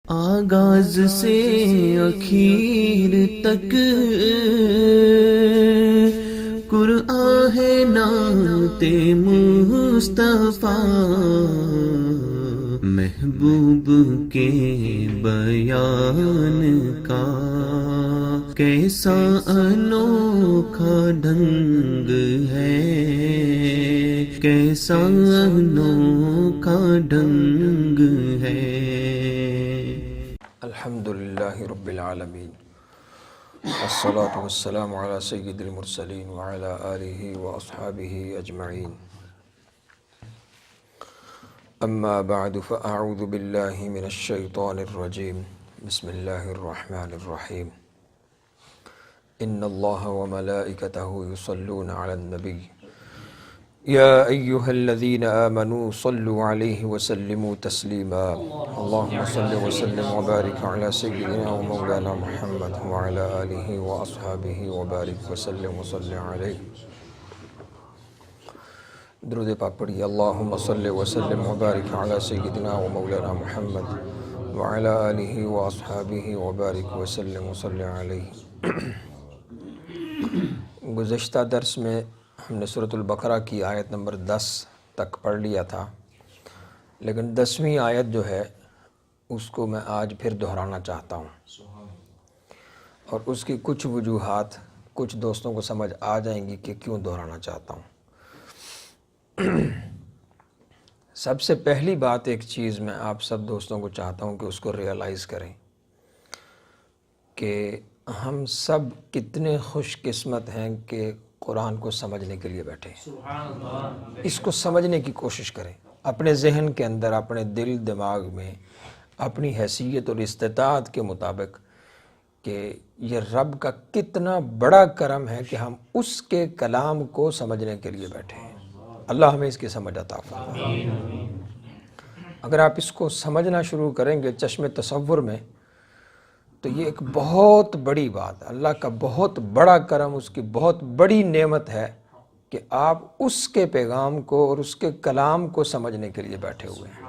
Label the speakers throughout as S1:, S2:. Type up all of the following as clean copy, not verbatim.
S1: آغاز سے اخیر تک قرآن ہے نعت مصطفیٰ، محبوب کے بیان کا کیسا انوکھا ڈھنگ ہے، کیسا انوکھا ڈھنگ ہے۔
S2: الحمدللہ رب العالمین، والصلاة والسلام علی سید المرسلین وعلی آلہ واصحابہ اجمعین، اما بعد فاعوذ باللہ من الشیطان الرجیم، بسم اللہ الرحمن الرحیم۔ ان اللہ وملائکتہ یصلون علی النبی یا ایہا الذین آمنوا صلوا علیہ وسلموا تسلیما، اللہم صل وسلم وبارک علی سیدنا و مولانا محمد وعلی آلہ واصحابہ وبارک وسلم وصلی علیہ۔ درود پاک پڑھیے۔ اللہم صل وسلم وبارک علی سیدنا و مولانا محمد وعلی آلہ واصحابہ وبارک وسلم وصلی علیہ۔ گزشتہ درس میں ہم نے سورۃ البقرہ کی آیت نمبر 10 تک پڑھ لیا تھا، لیکن 10ویں آیت جو ہے اس کو میں آج پھر دہرانا چاہتا ہوں، اور اس کی کچھ وجوہات کچھ دوستوں کو سمجھ آ جائیں گی کہ کیوں دہرانا چاہتا ہوں۔ سب سے پہلی بات ایک چیز میں آپ سب دوستوں کو چاہتا ہوں کہ اس کو ریئلائز کریں کہ ہم سب کتنے خوش قسمت ہیں کہ قرآن کو سمجھنے کے لیے بیٹھے ہیں۔ اس کو سمجھنے کی کوشش کریں اپنے ذہن کے اندر، اپنے دل دماغ میں، اپنی حیثیت اور استطاعت کے مطابق، کہ یہ رب کا کتنا بڑا کرم ہے کہ ہم اس کے کلام کو سمجھنے کے لیے بیٹھے ہیں۔ اللہ ہمیں اس کی سمجھ عطا فرمائے۔ اگر آپ اس کو سمجھنا شروع کریں گے چشم تصور میں، تو یہ ایک بہت بڑی بات، اللہ کا بہت بڑا کرم، اس کی بہت بڑی نعمت ہے کہ آپ اس کے پیغام کو اور اس کے کلام کو سمجھنے کے لیے بیٹھے ہوئے ہیں۔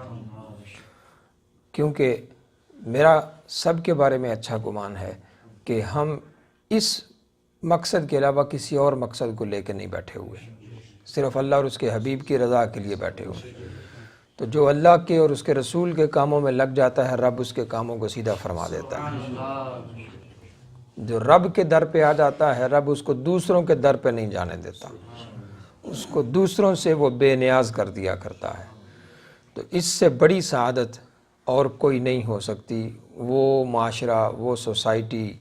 S2: کیونکہ میرا سب کے بارے میں اچھا گمان ہے کہ ہم اس مقصد کے علاوہ کسی اور مقصد کو لے کے نہیں بیٹھے ہوئے، صرف اللہ اور اس کے حبیب کی رضا کے لیے بیٹھے ہوئے۔ تو جو اللہ کے اور اس کے رسول کے کاموں میں لگ جاتا ہے، رب اس کے کاموں کو سیدھا فرما دیتا ہے۔ جو رب کے در پہ آ جاتا ہے، رب اس کو دوسروں کے در پہ نہیں جانے دیتا، اس کو دوسروں سے وہ بے نیاز کر دیا کرتا ہے۔ تو اس سے بڑی سعادت اور کوئی نہیں ہو سکتی۔ وہ معاشرہ، وہ سوسائٹی،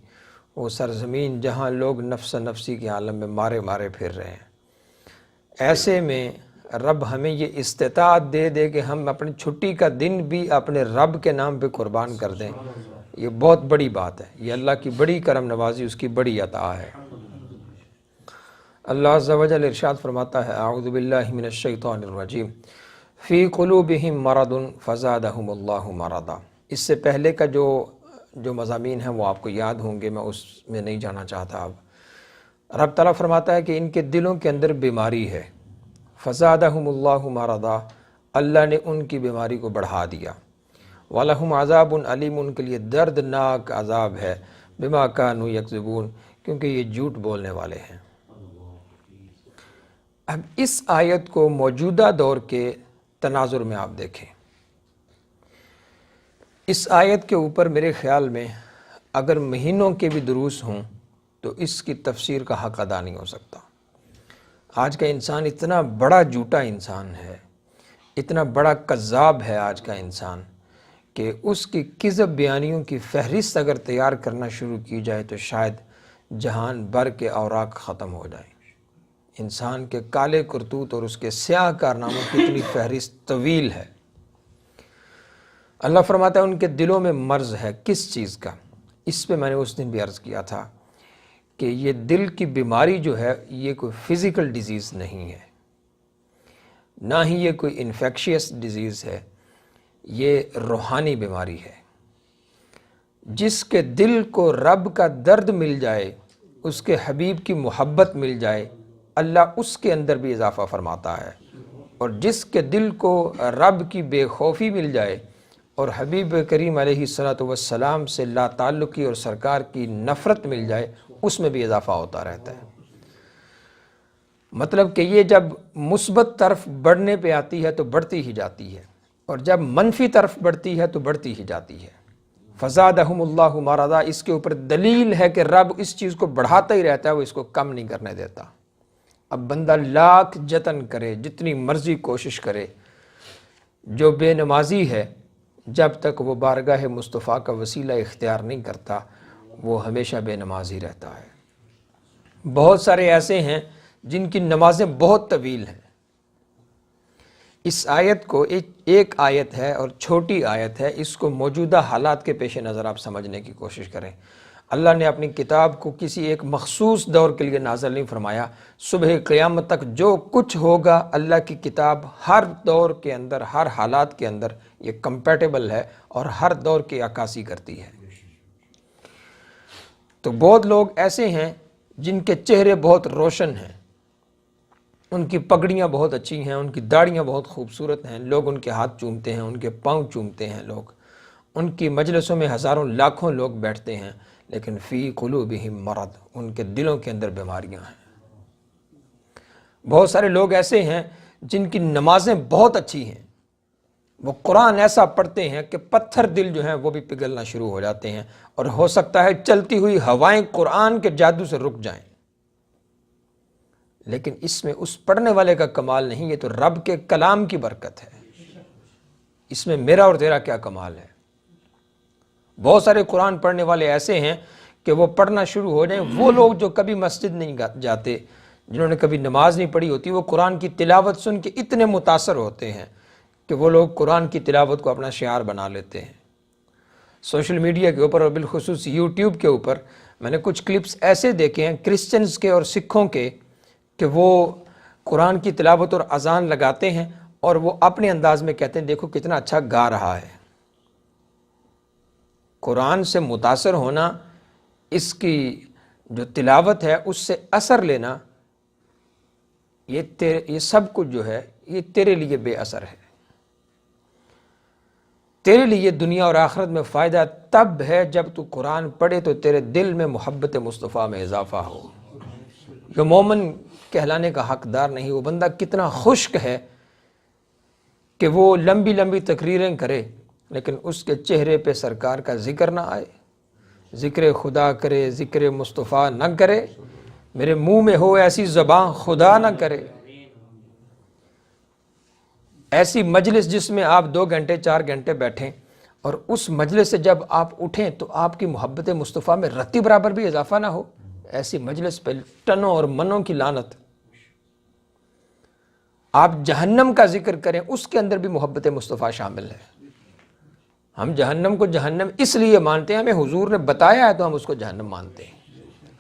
S2: وہ سرزمین جہاں لوگ نفس نفسی کے عالم میں مارے مارے پھر رہے ہیں، ایسے میں رب ہمیں یہ استطاعت دے دے کہ ہم اپنی چھٹی کا دن بھی اپنے رب کے نام پہ قربان کر دیں، یہ بہت بڑی بات ہے۔ یہ اللہ کی بڑی کرم نوازی، اس کی بڑی عطا ہے۔ اللہ عز و جل ارشاد فرماتا ہے، اعوذ باللہ من الشیطان الرجیم، فی قلوبہم مرض فزادہم اللہ مرضا۔ اس سے پہلے کا جو مضامین ہیں وہ آپ کو یاد ہوں گے، میں اس میں نہیں جانا چاہتا۔ اب رب تعالیٰ فرماتا ہے کہ ان کے دلوں کے اندر بیماری ہے، فزادہم اللہ مرضا، اللہ نے ان کی بیماری کو بڑھا دیا۔ وَلَهُمْ عَذَابٌ علیم، ان کے لیے دردناک عذاب ہے، بما كانوا یکذبون، کیونکہ یہ جھوٹ بولنے والے ہیں۔ اب اس آیت کو موجودہ دور کے تناظر میں آپ دیکھیں۔ اس آیت کے اوپر میرے خیال میں اگر مہینوں کے بھی دروس ہوں تو اس کی تفسیر کا حق ادا نہیں ہو سکتا۔ آج کا انسان اتنا بڑا جھوٹا انسان ہے، اتنا بڑا کذاب ہے آج کا انسان، کہ اس کی کذب بیانیوں کی فہرست اگر تیار کرنا شروع کی جائے تو شاید جہان بھر کے اوراق ختم ہو جائیں۔ انسان کے کالے کرتوت اور اس کے سیاہ کارناموں کی اتنی فہرست طویل ہے۔ اللہ فرماتا ہے ان کے دلوں میں مرض ہے۔ کس چیز کا؟ اس پہ میں نے اس دن بھی عرض کیا تھا کہ یہ دل کی بیماری جو ہے یہ کوئی فزیکل ڈیزیز نہیں ہے، نہ ہی یہ کوئی انفیکشیس ڈیزیز ہے، یہ روحانی بیماری ہے۔ جس کے دل کو رب کا درد مل جائے، اس کے حبیب کی محبت مل جائے، اللہ اس کے اندر بھی اضافہ فرماتا ہے، اور جس کے دل کو رب کی بے خوفی مل جائے، اور حبیب کریم علیہ الصلوۃ والسلام سے لا تعلقی اور سرکار کی نفرت مل جائے، اس میں بھی اضافہ ہوتا رہتا ہے۔ مطلب کہ یہ جب مثبت طرف بڑھنے پہ آتی ہے تو بڑھتی ہی جاتی ہے، اور جب منفی طرف بڑھتی ہے تو بڑھتی ہی جاتی ہے۔ فزادہم اللہ مرضا، اس کے اوپر دلیل ہے کہ رب اس چیز کو بڑھاتا ہی رہتا ہے، وہ اس کو کم نہیں کرنے دیتا۔ اب بندہ لاکھ جتن کرے، جتنی مرضی کوشش کرے، جو بے نمازی ہے جب تک وہ بارگاہ مصطفیٰ کا وسیلہ اختیار نہیں کرتا وہ ہمیشہ بے نمازی رہتا ہے۔ بہت سارے ایسے ہیں جن کی نمازیں بہت طویل ہیں۔ اس آیت کو ایک آیت ہے اور چھوٹی آیت ہے، اس کو موجودہ حالات کے پیش نظر آپ سمجھنے کی کوشش کریں۔ اللہ نے اپنی کتاب کو کسی ایک مخصوص دور کے لیے نازل نہیں فرمایا۔ صبح قیامت تک جو کچھ ہوگا اللہ کی کتاب ہر دور کے اندر، ہر حالات کے اندر یہ کمپیٹیبل ہے اور ہر دور کی عکاسی کرتی ہے۔ تو بہت لوگ ایسے ہیں جن کے چہرے بہت روشن ہیں، ان کی پگڑیاں بہت اچھی ہیں، ان کی داڑیاں بہت خوبصورت ہیں، لوگ ان کے ہاتھ چومتے ہیں، ان کے پاؤں چومتے ہیں، لوگ ان کی مجلسوں میں ہزاروں لاکھوں لوگ بیٹھتے ہیں، لیکن فی قلوبہم مرض، ان کے دلوں کے اندر بیماریاں ہیں۔ بہت سارے لوگ ایسے ہیں جن کی نمازیں بہت اچھی ہیں، وہ قرآن ایسا پڑھتے ہیں کہ پتھر دل جو ہیں وہ بھی پگھلنا شروع ہو جاتے ہیں، اور ہو سکتا ہے چلتی ہوئی ہوائیں قرآن کے جادو سے رک جائیں، لیکن اس میں اس پڑھنے والے کا کمال نہیں، یہ تو رب کے کلام کی برکت ہے۔ اس میں میرا اور تیرا کیا کمال ہے؟ بہت سارے قرآن پڑھنے والے ایسے ہیں کہ وہ پڑھنا شروع ہو جائیں، وہ لوگ جو کبھی مسجد نہیں جاتے، جنہوں نے کبھی نماز نہیں پڑھی ہوتی، وہ قرآن کی تلاوت سن کے اتنے متاثر ہوتے ہیں کہ وہ لوگ قرآن کی تلاوت کو اپنا شعار بنا لیتے ہیں۔ سوشل میڈیا کے اوپر اور بالخصوص یوٹیوب کے اوپر میں نے کچھ کلپس ایسے دیکھے ہیں کرسچنز کے اور سکھوں کے کہ وہ قرآن کی تلاوت اور اذان لگاتے ہیں اور وہ اپنے انداز میں کہتے ہیں دیکھو کتنا اچھا گا رہا ہے۔ قرآن سے متاثر ہونا، اس کی جو تلاوت ہے اس سے اثر لینا، یہ سب کچھ جو ہے یہ تیرے لیے بے اثر ہے۔ تیرے لیے دنیا اور آخرت میں فائدہ تب ہے جب تو قرآن پڑھے تو تیرے دل میں محبت مصطفیٰ میں اضافہ ہو۔ جو مومن کہلانے کا حقدار نہیں، وہ بندہ کتنا خشک ہے کہ وہ لمبی لمبی تقریریں کرے لیکن اس کے چہرے پہ سرکار کا ذکر نہ آئے، ذکر خدا کرے، ذکر مصطفیٰ نہ کرے، میرے منہ میں ہو ایسی زبان خدا نہ کرے۔ ایسی مجلس جس میں آپ 2 گھنٹے 4 گھنٹے بیٹھیں اور اس مجلس سے جب آپ اٹھیں تو آپ کی محبت مصطفیٰ میں رتی برابر بھی اضافہ نہ ہو، ایسی مجلس پہ ٹنوں اور منوں کی لعنت۔ آپ جہنم کا ذکر کریں، اس کے اندر بھی محبت مصطفیٰ شامل ہے۔ ہم جہنم کو جہنم اس لیے مانتے ہیں، ہمیں حضور نے بتایا ہے تو ہم اس کو جہنم مانتے ہیں۔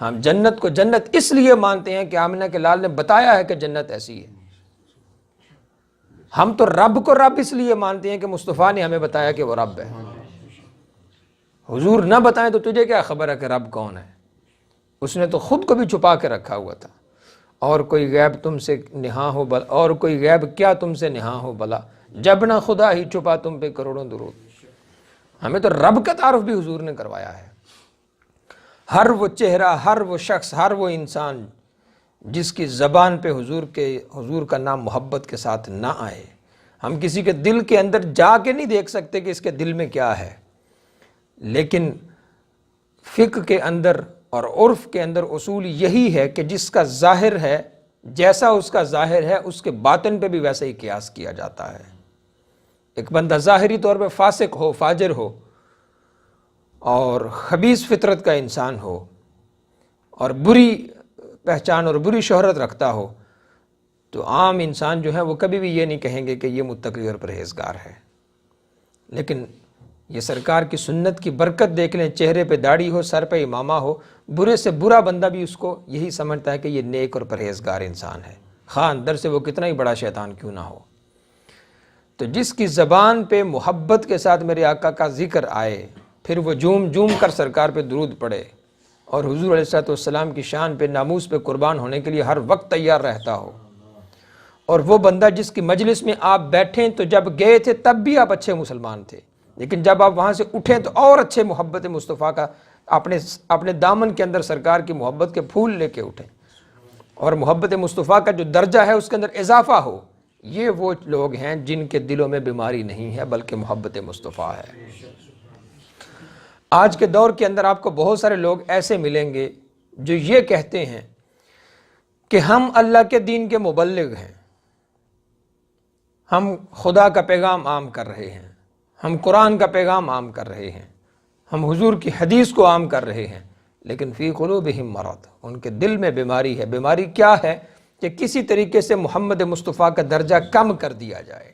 S2: ہم جنت کو جنت اس لیے مانتے ہیں کہ آمنہ کے لال نے بتایا ہے کہ جنت ایسی ہے۔ ہم تو رب کو رب اس لیے مانتے ہیں کہ مصطفیٰ نے ہمیں بتایا کہ وہ رب ہے۔ حضور نہ بتائیں تو تجھے کیا خبر ہے کہ رب کون ہے؟ اس نے تو خود کو بھی چھپا کے رکھا ہوا تھا۔ اور کوئی غیب تم سے نہاں ہو بلا، اور کوئی غیب کیا تم سے نہاں ہو بلا، جب نہ خدا ہی چھپا تم پہ کروڑوں درود۔ ہمیں تو رب کا تعارف بھی حضور نے کروایا ہے۔ ہر وہ چہرہ، ہر وہ شخص، ہر وہ انسان جس کی زبان پہ حضور کا نام محبت کے ساتھ نہ آئے، ہم کسی کے دل کے اندر جا کے نہیں دیکھ سکتے کہ اس کے دل میں کیا ہے، لیکن فقہ کے اندر اور عرف کے اندر اصول یہی ہے کہ جس کا ظاہر ہے، جیسا اس کا ظاہر ہے اس کے باطن پہ بھی ویسا ہی قیاس کیا جاتا ہے۔ ایک بندہ ظاہری طور پہ فاسق ہو، فاجر ہو اور خبیث فطرت کا انسان ہو اور بری پہچان اور بری شہرت رکھتا ہو تو عام انسان جو ہے وہ کبھی بھی یہ نہیں کہیں گے کہ یہ متقی اور پرہیزگار ہے۔ لیکن یہ سرکار کی سنت کی برکت دیکھ لیں، چہرے پہ داڑھی ہو، سر پہ امامہ ہو، برے سے برا بندہ بھی اس کو یہی سمجھتا ہے کہ یہ نیک اور پرہیزگار انسان ہے، خواہ اندر سے وہ کتنا ہی بڑا شیطان کیوں نہ ہو۔ تو جس کی زبان پہ محبت کے ساتھ میرے آقا کا ذکر آئے، پھر وہ جھوم جھوم کر سرکار پہ درود پڑے اور حضور علیہ الصلوۃ والسلام کی شان پہ، ناموس پہ قربان ہونے کے لیے ہر وقت تیار رہتا ہو، اور وہ بندہ جس کی مجلس میں آپ بیٹھیں تو جب گئے تھے تب بھی آپ اچھے مسلمان تھے، لیکن جب آپ وہاں سے اٹھیں تو اور اچھے محبت مصطفیٰ کا اپنے دامن کے اندر سرکار کی محبت کے پھول لے کے اٹھیں، اور محبت مصطفیٰ کا جو درجہ ہے اس کے اندر اضافہ ہو۔ یہ وہ لوگ ہیں جن کے دلوں میں بیماری نہیں ہے بلکہ محبت مصطفیٰ ہے۔ آج کے دور کے اندر آپ کو بہت سارے لوگ ایسے ملیں گے جو یہ کہتے ہیں کہ ہم اللہ کے دین کے مبلغ ہیں، ہم خدا کا پیغام عام کر رہے ہیں، ہم قرآن کا پیغام عام کر رہے ہیں، ہم حضور کی حدیث کو عام کر رہے ہیں، لیکن فی قلوبہم مرض، ان کے دل میں بیماری ہے۔ بیماری کیا ہے؟ کہ کسی طریقے سے محمد مصطفیٰ کا درجہ کم کر دیا جائے،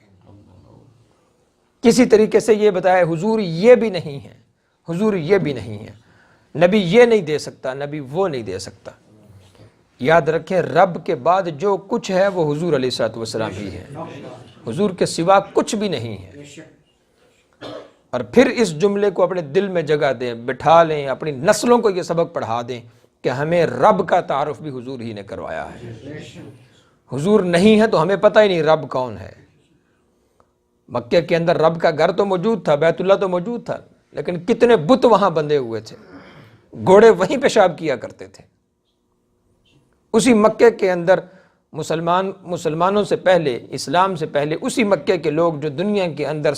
S2: کسی طریقے سے یہ بتائے حضور یہ بھی نہیں ہے، حضور یہ بھی نہیں ہے، نبی یہ نہیں دے سکتا، نبی وہ نہیں دے سکتا۔ یاد رکھیں رب کے بعد جو کچھ ہے وہ حضور علیہ الصلوۃ والسلام ہی ہے، حضور کے سوا کچھ بھی نہیں ہے۔ اور پھر اس جملے کو اپنے دل میں جگہ دیں، بٹھا لیں، اپنی نسلوں کو یہ سبق پڑھا دیں کہ ہمیں رب کا تعارف بھی حضور ہی نے کروایا ہے۔ حضور نہیں ہے تو ہمیں پتہ ہی نہیں رب کون ہے۔ مکہ کے اندر رب کا گھر تو موجود تھا، بیت اللہ تو موجود تھا، لیکن کتنے بت وہاں بندھے ہوئے تھے، گھوڑے وہیں پیشاب کیا کرتے تھے۔ اسی مکے کے اندر مسلمانوں سے پہلے، اسلام سے پہلے، اسی مکے کے لوگ جو دنیا کے اندر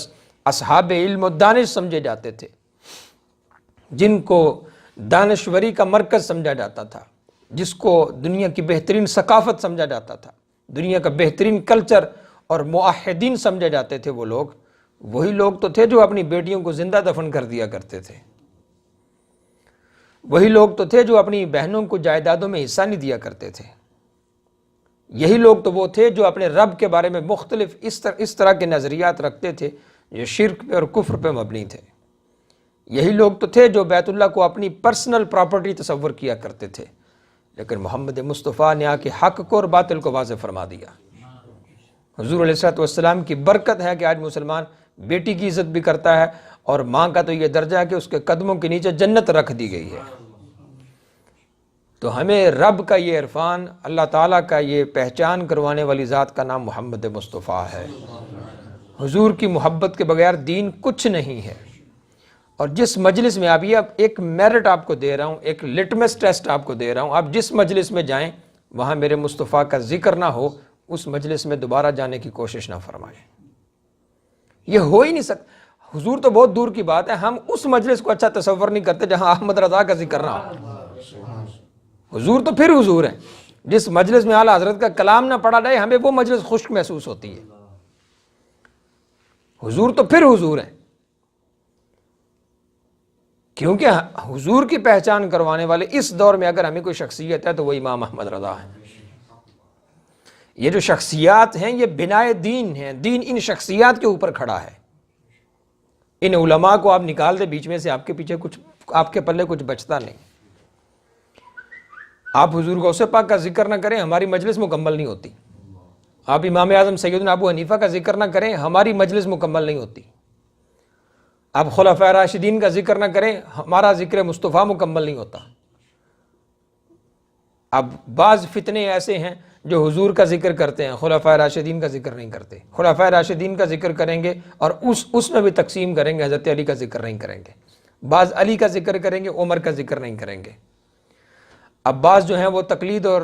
S2: اصحاب علم و دانش سمجھے جاتے تھے، جن کو دانشوری کا مرکز سمجھا جاتا تھا، جس کو دنیا کی بہترین ثقافت سمجھا جاتا تھا، دنیا کا بہترین کلچر اور معاہدین سمجھے جاتے تھے، وہ لوگ وہی لوگ تو تھے جو اپنی بیٹیوں کو زندہ دفن کر دیا کرتے تھے، وہی لوگ تو تھے جو اپنی بہنوں کو جائیدادوں میں حصہ نہیں دیا کرتے تھے، یہی لوگ تو وہ تھے جو اپنے رب کے بارے میں مختلف اس طرح کے نظریات رکھتے تھے جو شرک پہ اور کفر پہ مبنی تھے، یہی لوگ تو تھے جو بیت اللہ کو اپنی پرسنل پراپرٹی تصور کیا کرتے تھے۔ لیکن محمد مصطفیٰ نے آ کے حق کو اور باطل کو واضح فرما دیا۔ حضور علیہ الصلوۃ والسلام کی برکت ہے کہ آج مسلمان بیٹی کی عزت بھی کرتا ہے، اور ماں کا تو یہ درجہ ہے کہ اس کے قدموں کے نیچے جنت رکھ دی گئی ہے۔ تو ہمیں رب کا یہ عرفان، اللہ تعالیٰ کا یہ پہچان کروانے والی ذات کا نام محمد مصطفیٰ ہے۔ حضور کی محبت کے بغیر دین کچھ نہیں ہے۔ اور جس مجلس میں آپ، یہ ایک میرٹ آپ کو دے رہا ہوں، ایک لٹمس ٹیسٹ آپ کو دے رہا ہوں، آپ جس مجلس میں جائیں وہاں میرے مصطفیٰ کا ذکر نہ ہو، اس مجلس میں دوبارہ جانے کی کوشش نہ فرمائیں۔ یہ ہو ہی نہیں سکتا۔ حضور تو بہت دور کی بات ہے، ہم اس مجلس کو اچھا تصور نہیں کرتے جہاں احمد رضا کا ذکر نہ ہو۔ حضور تو پھر حضور ہیں، جس مجلس میں اعلیٰ حضرت کا کلام نہ پڑھا جائے ہمیں وہ مجلس خشک محسوس ہوتی ہے۔ حضور تو پھر حضور ہیں، کیونکہ حضور کی پہچان کروانے والے اس دور میں اگر ہمیں کوئی شخصیت ہے تو وہ امام احمد رضا ہے۔ یہ جو شخصیات ہیں یہ بنائے دین ہیں، دین ان شخصیات کے اوپر کھڑا ہے۔ ان علماء کو آپ نکال دیں بیچ میں سے، آپ کے پیچھے کچھ، آپ کے پلے کچھ بچتا نہیں۔ آپ حضور غوث پاک کا ذکر نہ کریں ہماری مجلس مکمل نہیں ہوتی، آپ امام اعظم سیدنا ابو حنیفہ کا ذکر نہ کریں ہماری مجلس مکمل نہیں ہوتی، آپ خلفاء راشدین کا ذکر نہ کریں ہمارا ذکر مصطفیٰ مکمل نہیں ہوتا۔ اب بعض فتنے ایسے ہیں جو حضور کا ذکر کرتے ہیں، خلفاء راشدین کا ذکر نہیں کرتے، خلفاء راشدین کا ذکر کریں گے اور اس میں بھی تقسیم کریں گے، حضرت علی کا ذکر نہیں کریں گے، بعض علی کا ذکر کریں گے، عمر کا ذکر نہیں کریں گے۔ اب بعض جو ہیں وہ تقلید اور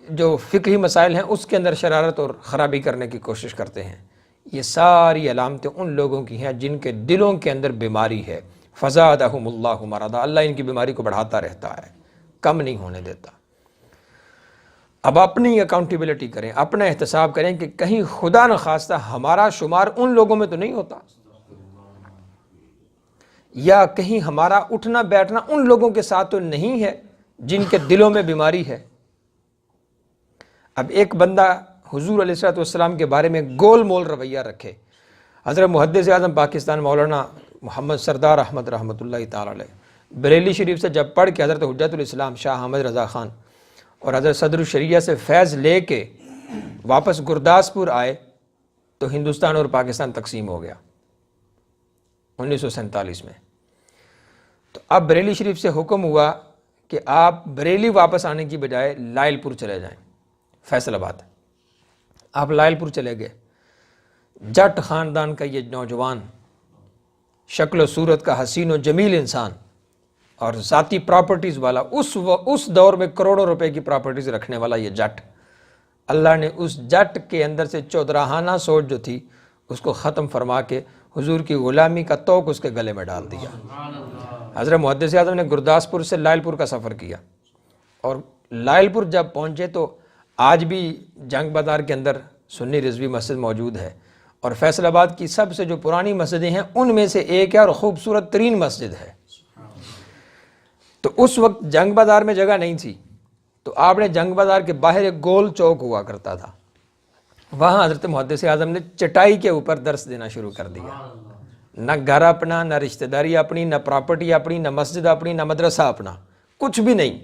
S2: جو فقہی مسائل ہیں اس کے اندر شرارت اور خرابی کرنے کی کوشش کرتے ہیں۔ یہ ساری علامتیں ان لوگوں کی ہیں جن کے دلوں کے اندر بیماری ہے۔ فزادہم اللہ مرضا، اللہ ان کی بیماری کو بڑھاتا رہتا ہے، کم نہیں ہونے دیتا۔ اب اپنی اکاؤنٹیبلٹی کریں، اپنا احتساب کریں کہ کہیں خدا نخواستہ ہمارا شمار ان لوگوں میں تو نہیں ہوتا، یا کہیں ہمارا اٹھنا بیٹھنا ان لوگوں کے ساتھ تو نہیں ہے جن کے دلوں میں بیماری ہے۔ اب ایک بندہ حضور علیہ الصلوۃ والسلام کے بارے میں گول مول رویہ رکھے، حضرت محدث اعظم پاکستان مولانا محمد سردار احمد رحمۃ اللہ تعالی علیہ بریلی شریف سے جب پڑھ کے حضرت حجت الاسلام شاہ احمد رضا خان اور حضرت صدر الشریعہ سے فیض لے کے واپس گرداسپور آئے تو ہندوستان اور پاکستان تقسیم ہو گیا 1947 میں۔ تو اب بریلی شریف سے حکم ہوا کہ آپ بریلی واپس آنے کی بجائے لائل پور چلے جائیں، فیصل آباد۔ آپ لائل پور چلے گئے، جٹ خاندان کا یہ نوجوان شکل و صورت کا حسین و جمیل انسان اور ذاتی پراپرٹیز والا، اس دور میں کروڑوں روپے کی پراپرٹیز رکھنے والا یہ جٹ، اللہ نے اس جٹ کے اندر سے چودراہانہ سوچ جو تھی اس کو ختم فرما کے حضور کی غلامی کا توق اس کے گلے میں ڈال دیا۔ حضرت محدث اعظم نے گرداسپور سے لائل پور کا سفر کیا، اور لائل پور جب پہنچے تو آج بھی جنگ بازار کے اندر سنی رضوی مسجد موجود ہے، اور فیصل آباد کی سب سے جو پرانی مسجدیں ہیں ان میں سے ایک ہے اور خوبصورت ترین مسجد ہے۔ تو اس وقت جنگ بازار میں جگہ نہیں تھی، تو آپ نے جنگ بازار کے باہر ایک گول چوک ہوا کرتا تھا، وہاں حضرت محدث اعظم نے چٹائی کے اوپر درس دینا شروع کر دیا۔ نہ گھر اپنا، نہ رشتہ داری اپنی، نہ پراپرٹی اپنی، نہ مسجد اپنی، نہ مدرسہ اپنا، کچھ بھی نہیں۔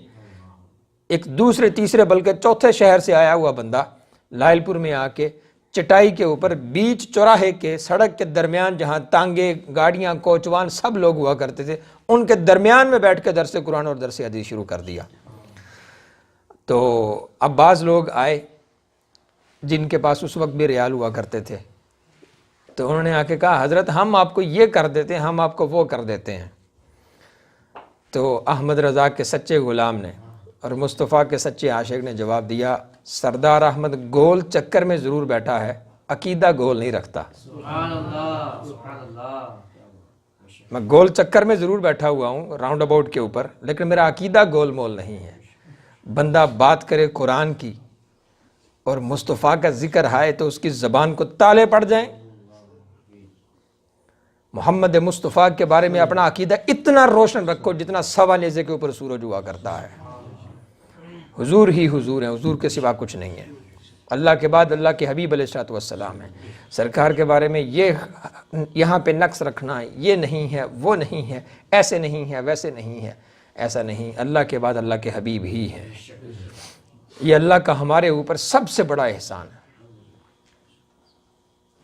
S2: ایک دوسرے تیسرے بلکہ چوتھے شہر سے آیا ہوا بندہ لائل پور میں آ کے چٹائی کے اوپر بیچ چوراہے کے سڑک کے درمیان، جہاں تانگے، گاڑیاں، کوچوان سب لوگ ہوا کرتے تھے، ان کے درمیان میں بیٹھ کے درس قرآن اور درس حدیث شروع کر دیا۔ تو اب بعض لوگ آئے جن کے پاس اس وقت بھی ریال ہوا کرتے تھے، تو انہوں نے آ کے کہا حضرت ہم آپ کو یہ کر دیتے ہیں، ہم آپ کو وہ کر دیتے ہیں۔ تو احمد رضا کے سچے غلام نے اور مصطفیٰ کے سچے عاشق نے جواب دیا، سردار احمد گول چکر میں ضرور بیٹھا ہے، عقیدہ گول نہیں رکھتا۔
S3: سبحان اللہ، سبحان اللہ۔
S2: میں گول چکر میں ضرور بیٹھا ہوا ہوں راؤنڈ اباؤٹ کے اوپر، لیکن میرا عقیدہ گول مول نہیں ہے۔ بندہ بات کرے قرآن کی اور مصطفیٰ کا ذکر آئے تو اس کی زبان کو تالے پڑ جائیں۔ محمد مصطفیٰ کے بارے میں اپنا عقیدہ اتنا روشن رکھو جتنا سوا نیزے کے اوپر سورج ہوا کرتا ہے۔ حضور ہی حضور ہیں، حضور کے سوا کچھ نہیں ہے۔ اللہ کے بعد اللہ کے حبیب علیہ الصلوۃ والسلام ہیں۔ سرکار کے بارے میں یہ یہاں پہ نقص رکھنا، یہ نہیں ہے، وہ نہیں ہے، ایسے نہیں ہے، ویسے نہیں ہے، ایسا نہیں۔ اللہ کے بعد اللہ کے حبیب ہی ہیں۔ یہ اللہ کا ہمارے اوپر سب سے بڑا احسان ہے۔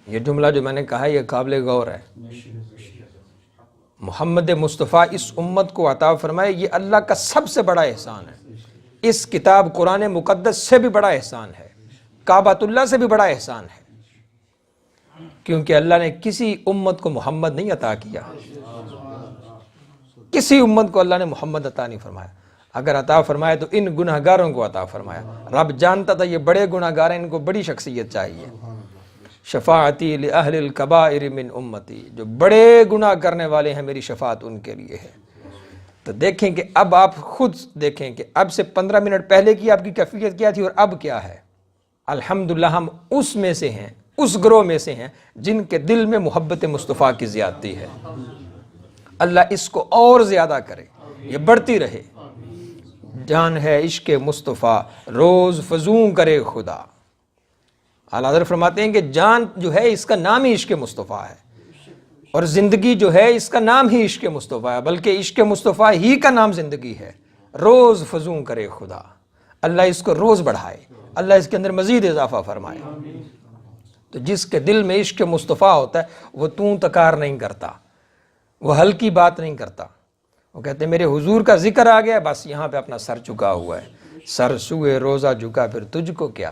S2: یہ جملہ جو میں نے کہا یہ قابل غور ہے۔ محمد مصطفیٰ اس امت کو عطا فرمائے، یہ اللہ کا سب سے بڑا احسان ہے۔ اس کتاب قرآن مقدس سے بھی بڑا احسان ہے، کعبۃ اللہ سے بھی بڑا احسان ہے، کیونکہ اللہ نے کسی امت کو محمد نہیں عطا کیا، کسی امت کو اللہ نے محمد عطا نہیں فرمایا۔ اگر عطا فرمایا تو ان گناہ گاروں کو عطا فرمایا۔ رب جانتا تھا یہ بڑے گناہ گار ہیں، ان کو بڑی شخصیت چاہیے۔ شفاعتی لأہل الکبائر من امتی، جو بڑے گناہ کرنے والے ہیں میری شفاعت ان کے لیے ہے۔ تو دیکھیں کہ اب آپ خود دیکھیں کہ اب سے 15 منٹ پہلے کی آپ کی کیفیت کیا تھی اور اب کیا ہے۔ الحمدللہ ہم اس میں سے ہیں، اس گروہ میں سے ہیں جن کے دل میں محبت مصطفیٰ کی زیادتی ہے۔ اللہ اس کو اور زیادہ کرے، یہ بڑھتی رہے۔ جان ہے عشق مصطفیٰ روز فزوں کرے خدا۔ اعلیٰ حضرت فرماتے ہیں کہ جان جو ہے اس کا نام ہی عشق مصطفیٰ ہے، اور زندگی جو ہے اس کا نام ہی عشق مصطفیٰ ہے، بلکہ عشق مصطفیٰ ہی کا نام زندگی ہے۔ روز فزوں کرے خدا، اللہ اس کو روز بڑھائے، اللہ اس کے اندر مزید اضافہ فرمائے۔ تو جس کے دل میں عشق مصطفیٰ ہوتا ہے وہ تکار نہیں کرتا، وہ ہلکی بات نہیں کرتا۔ وہ کہتے ہیں میرے حضور کا ذکر آ گیا، بس یہاں پہ اپنا سر جھکا ہوا ہے، سر سوئے روزہ جھکا پھر تجھ کو کیا۔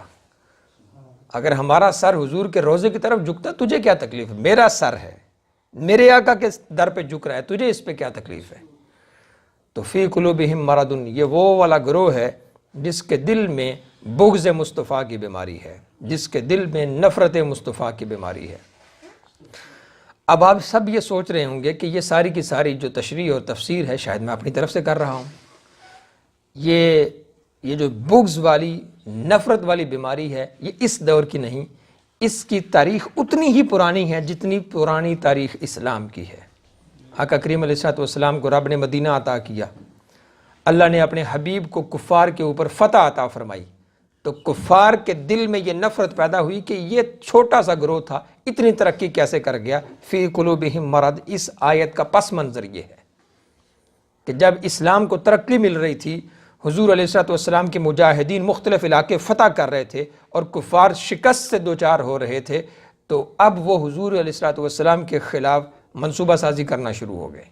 S2: اگر ہمارا سر حضور کے روزے کی طرف جھکتا تجھے کیا تکلیف ہے؟ میرا سر ہے، میرے آقا کے در پہ جھک رہا ہے، تجھے اس پہ کیا تکلیف ہے؟ تو فی قلوبہم مرض، یہ وہ والا گروہ ہے جس کے دل میں بغض مصطفیٰ کی بیماری ہے، جس کے دل میں نفرت مصطفیٰ کی بیماری ہے۔ اب آپ سب یہ سوچ رہے ہوں گے کہ یہ ساری کی ساری جو تشریح اور تفسیر ہے شاید میں اپنی طرف سے کر رہا ہوں۔ یہ جو بغض والی، نفرت والی بیماری ہے یہ اس دور کی نہیں، اس کی تاریخ اتنی ہی پرانی ہے جتنی پرانی تاریخ اسلام کی ہے۔ آقا کریم علیہ الصلوۃ والسلام کو رب نے مدینہ عطا کیا، اللہ نے اپنے حبیب کو کفار کے اوپر فتح عطا فرمائی، تو کفار کے دل میں یہ نفرت پیدا ہوئی کہ یہ چھوٹا سا گروہ تھا، اتنی ترقی کیسے کر گیا۔ فی قلوبہم مرض، اس آیت کا پس منظر یہ ہے کہ جب اسلام کو ترقی مل رہی تھی، حضور علیہ الصلوۃ والسلام کے مجاہدین مختلف علاقے فتح کر رہے تھے اور کفار شکست سے دوچار ہو رہے تھے، تو اب وہ حضور علیہ الصلوۃ والسلام کے خلاف منصوبہ سازی کرنا شروع ہو گئے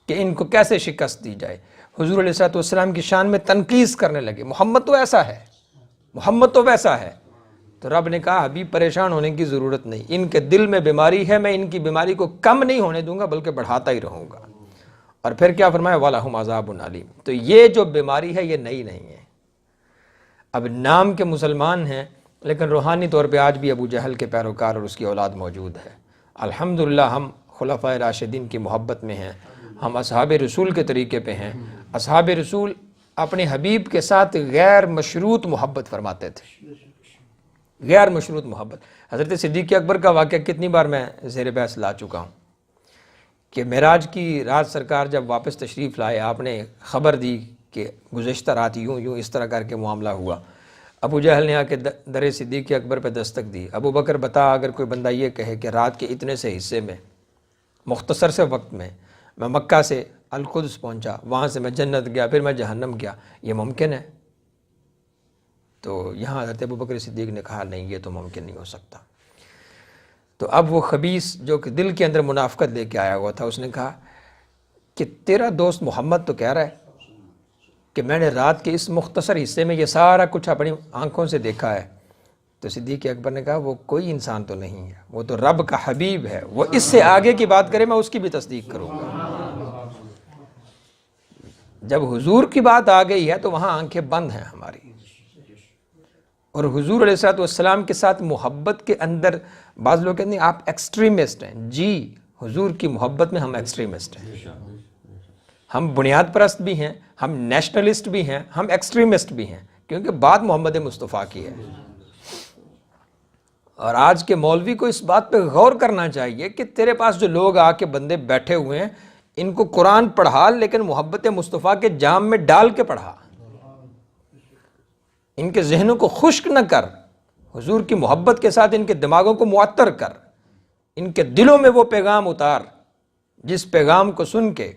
S2: کہ ان کو کیسے شکست دی جائے۔ حضور علیہ الصلوۃ والسلام کی شان میں تنقیص کرنے لگے، محمد تو ایسا ہے، محمد تو ویسا ہے۔ تو رب نے کہا حبیب پریشان ہونے کی ضرورت نہیں، ان کے دل میں بیماری ہے، میں ان کی بیماری کو کم نہیں ہونے دوں گا بلکہ بڑھاتا ہی رہوں گا۔ اور پھر کیا فرمایا وَلَهُمْ عَذَابٌ عَلِيمٌ۔ تو یہ جو بیماری ہے یہ نئی نہیں ہے، اب نام کے مسلمان ہیں لیکن روحانی طور پہ آج بھی ابو جہل کے پیروکار اور اس کی اولاد موجود ہے۔ الحمدللہ ہم خلفائے راشدین کی محبت میں ہیں، ہم اصحاب رسول کے طریقے پہ ہیں۔ اصحاب رسول اپنے حبیب کے ساتھ غیر مشروط محبت فرماتے تھے، غیر مشروط محبت۔ حضرت صدیق اکبر کا واقعہ کتنی بار میں زیر بحث لا چکا ہوں کہ معراج کی رات سرکار جب واپس تشریف لائے، آپ نے خبر دی کہ گزشتہ رات یوں اس طرح کر کے معاملہ ہوا۔ ابو جہل نے آ کے در صدیق اکبر پہ دستک دی، ابو بکر بتا اگر کوئی بندہ یہ کہے کہ رات کے اتنے سے حصے میں مختصر سے وقت میں مکہ سے القدس پہنچا، وہاں سے میں جنت گیا، پھر میں جہنم گیا، یہ ممکن ہے؟ تو یہاں حضرت ابو بکر صدیق نے کہا نہیں، یہ تو ممکن نہیں ہو سکتا۔ تو اب وہ خبیث جو کہ دل کے اندر منافقت لے کے آیا ہوا تھا، اس نے کہا کہ تیرا دوست محمد تو کہہ رہا ہے کہ میں نے رات کے اس مختصر حصے میں یہ سارا کچھ اپنی آنکھوں سے دیکھا ہے۔ تو صدیق اکبر نے کہا وہ کوئی انسان تو نہیں ہے، وہ تو رب کا حبیب ہے، وہ اس سے آگے کی بات کرے میں اس کی بھی تصدیق کروں گا۔ جب حضور کی بات آ گئی ہے تو وہاں آنکھیں بند ہیں ہماری، اور حضور علیہ الصلوۃ والسلام کے ساتھ محبت کے اندر بعض لوگ کہتے ہیں آپ ایکسٹریمسٹ ہیں۔ جی، حضور کی محبت میں ہم ایکسٹریمسٹ ہیں، ہم بنیاد پرست بھی ہیں، ہم نیشنلسٹ بھی ہیں، ہم ایکسٹریمسٹ بھی ہیں، کیونکہ بات محمد مصطفیٰ کی ہے۔ اور آج کے مولوی کو اس بات پہ غور کرنا چاہیے کہ تیرے پاس جو لوگ آ کے بندے بیٹھے ہوئے ہیں، ان کو قرآن پڑھا لیکن محبت مصطفیٰ کے جام میں ڈال کے پڑھا، ان کے ذہنوں کو خشک نہ کر، حضور کی محبت کے ساتھ ان کے دماغوں کو معطر کر، ان کے دلوں میں وہ پیغام اتار جس پیغام کو سن کے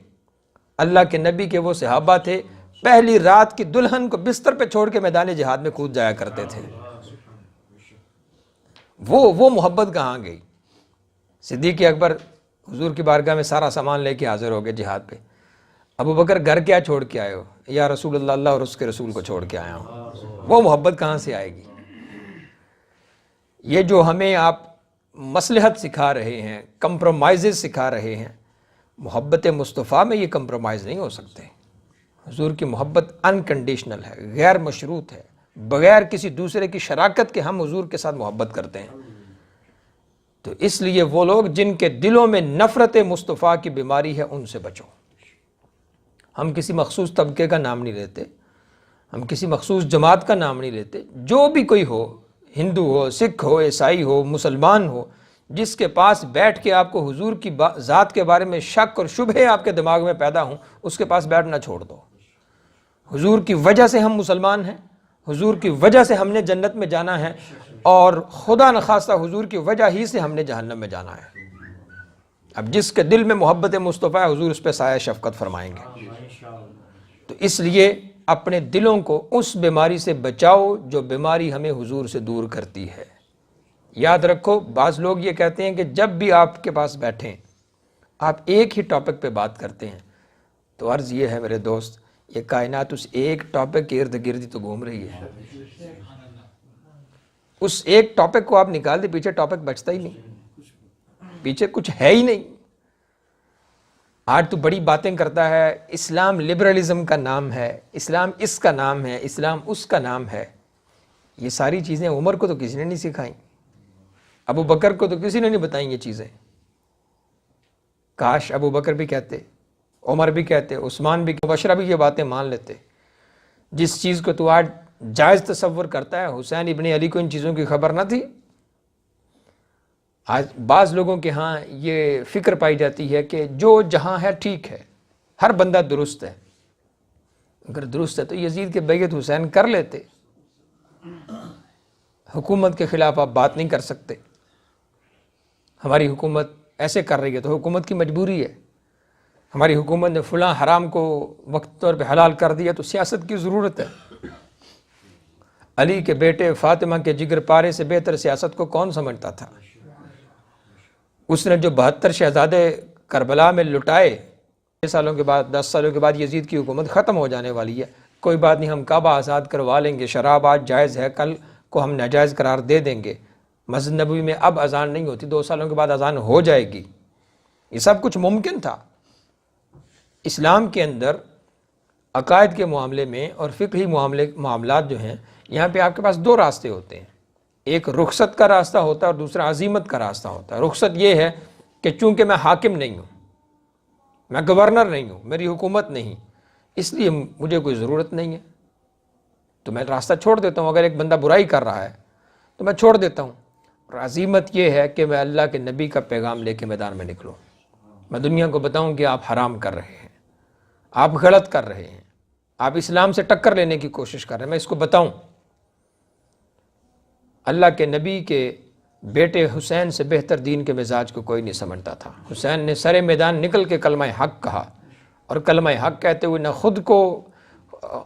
S2: اللہ کے نبی کے وہ صحابہ تھے پہلی رات کی دلہن کو بستر پہ چھوڑ کے میدان جہاد میں کود جایا کرتے تھے۔ وہ محبت کہاں گئی؟ صدیق اکبر حضور کی بارگاہ میں سارا سامان لے کے حاضر ہو گئے جہاد پہ۔ ابو بکر گھر کیا چھوڑ کے آئے ہو؟ یا رسول اللہ، اللہ اور اس کے رسول کو چھوڑ کے آیا ہوں۔ وہ محبت کہاں سے آئے گی؟ یہ جو ہمیں آپ مصلحت سکھا رہے ہیں، کمپرومائزز سکھا رہے ہیں، محبت مصطفیٰ میں یہ کمپرومائز نہیں ہو سکتے۔ حضور کی محبت انکنڈیشنل ہے، غیر مشروط ہے، بغیر کسی دوسرے کی شراکت کے ہم حضور کے ساتھ محبت کرتے ہیں۔ تو اس لیے وہ لوگ جن کے دلوں میں نفرت مصطفیٰ کی بیماری ہے ان سے بچو۔ ہم کسی مخصوص طبقے کا نام نہیں لیتے، ہم کسی مخصوص جماعت کا نام نہیں لیتے، جو بھی کوئی ہو، ہندو ہو، سکھ ہو، عیسائی ہو، مسلمان ہو، جس کے پاس بیٹھ کے آپ کو حضور کی ذات کے بارے میں شک اور شبہے آپ کے دماغ میں پیدا ہوں، اس کے پاس بیٹھنا چھوڑ دو۔ حضور کی وجہ سے ہم مسلمان ہیں، حضور کی وجہ سے ہم نے جنت میں جانا ہے، اور خدا نخواستہ حضور کی وجہ ہی سے ہم نے جہنم میں جانا ہے۔ اب جس کے دل میں محبت مصطفیٰ ہے حضور اس پہ سایہ شفقت فرمائیں گے۔ تو اس لیے اپنے دلوں کو اس بیماری سے بچاؤ جو بیماری ہمیں حضور سے دور کرتی ہے۔ یاد رکھو، بعض لوگ یہ کہتے ہیں کہ جب بھی آپ کے پاس بیٹھیں آپ ایک ہی ٹاپک پہ بات کرتے ہیں، تو عرض یہ ہے میرے دوست، یہ کائنات اس ایک ٹاپک کے ارد گرد تو گھوم رہی ہے۔ اس ایک ٹاپک کو آپ نکال دیں، پیچھے ٹاپک بچتا ہی نہیں، پیچھے کچھ ہے ہی نہیں۔ آج تو بڑی باتیں کرتا ہے، اسلام لبرلزم کا نام ہے، اسلام اس کا نام ہے، اسلام اس کا نام ہے۔ یہ ساری چیزیں عمر کو تو کسی نے نہیں سکھائیں، ابو بکر کو تو کسی نے نہیں بتائیں یہ چیزیں۔ کاش ابو بکر بھی کہتے، عمر بھی کہتے، عثمان بھی، مبشرہ بھی یہ باتیں مان لیتے۔ جس چیز کو تو آج جائز تصور کرتا ہے، حسین ابن علی کو ان چیزوں کی خبر نہ تھی۔ آج بعض لوگوں کے ہاں یہ فکر پائی جاتی ہے کہ جو جہاں ہے ٹھیک ہے، ہر بندہ درست ہے۔ اگر درست ہے تو یزید کے بیعت حسین کر لیتے، حکومت کے خلاف آپ بات نہیں کر سکتے۔ ہماری حکومت ایسے کر رہی ہے تو حکومت کی مجبوری ہے، ہماری حکومت نے فلاں حرام کو وقت طور پہ حلال کر دیا تو سیاست کی ضرورت ہے۔ علی کے بیٹے فاطمہ کے جگر پارے سے بہتر سیاست کو کون سمجھتا تھا؟ اس نے جو 72 شہزادے کربلا میں لٹائے، 6 سالوں کے بعد 10 سالوں کے بعد یزید کی حکومت ختم ہو جانے والی ہے، کوئی بات نہیں، ہم کعبہ آزاد کروا لیں گے، شراب آج جائز ہے، کل کو ہم ناجائز قرار دے دیں گے. مسجد نبوی میں اب اذان نہیں ہوتی، 2 سالوں کے بعد اذان ہو جائے گی. یہ سب کچھ ممکن تھا. اسلام کے اندر عقائد کے معاملے میں اور فقہی معاملات جو ہیں، یہاں پہ آپ کے پاس 2 راستے ہوتے ہیں. ایک رخصت کا راستہ ہوتا ہے اور دوسرا عزیمت کا راستہ ہوتا ہے. رخصت یہ ہے کہ چونکہ میں حاکم نہیں ہوں، میں گورنر نہیں ہوں، میری حکومت نہیں، اس لیے مجھے کوئی ضرورت نہیں ہے تو میں راستہ چھوڑ دیتا ہوں. اگر ایک بندہ برائی کر رہا ہے تو میں چھوڑ دیتا ہوں. اور عزیمت یہ ہے کہ میں اللہ کے نبی کا پیغام لے کے میدان میں نکلوں، میں دنیا کو بتاؤں کہ آپ حرام کر رہے ہیں، آپ غلط کر رہے ہیں، آپ اسلام سے ٹکر لینے کی کوشش کر رہے ہیں، میں اس کو بتاؤں. اللہ کے نبی کے بیٹے حسین سے بہتر دین کے مزاج کو کوئی نہیں سمجھتا تھا. حسین نے سرے میدان نکل کے کلمہ حق کہا، اور کلمہ حق کہتے ہوئے نہ خود کو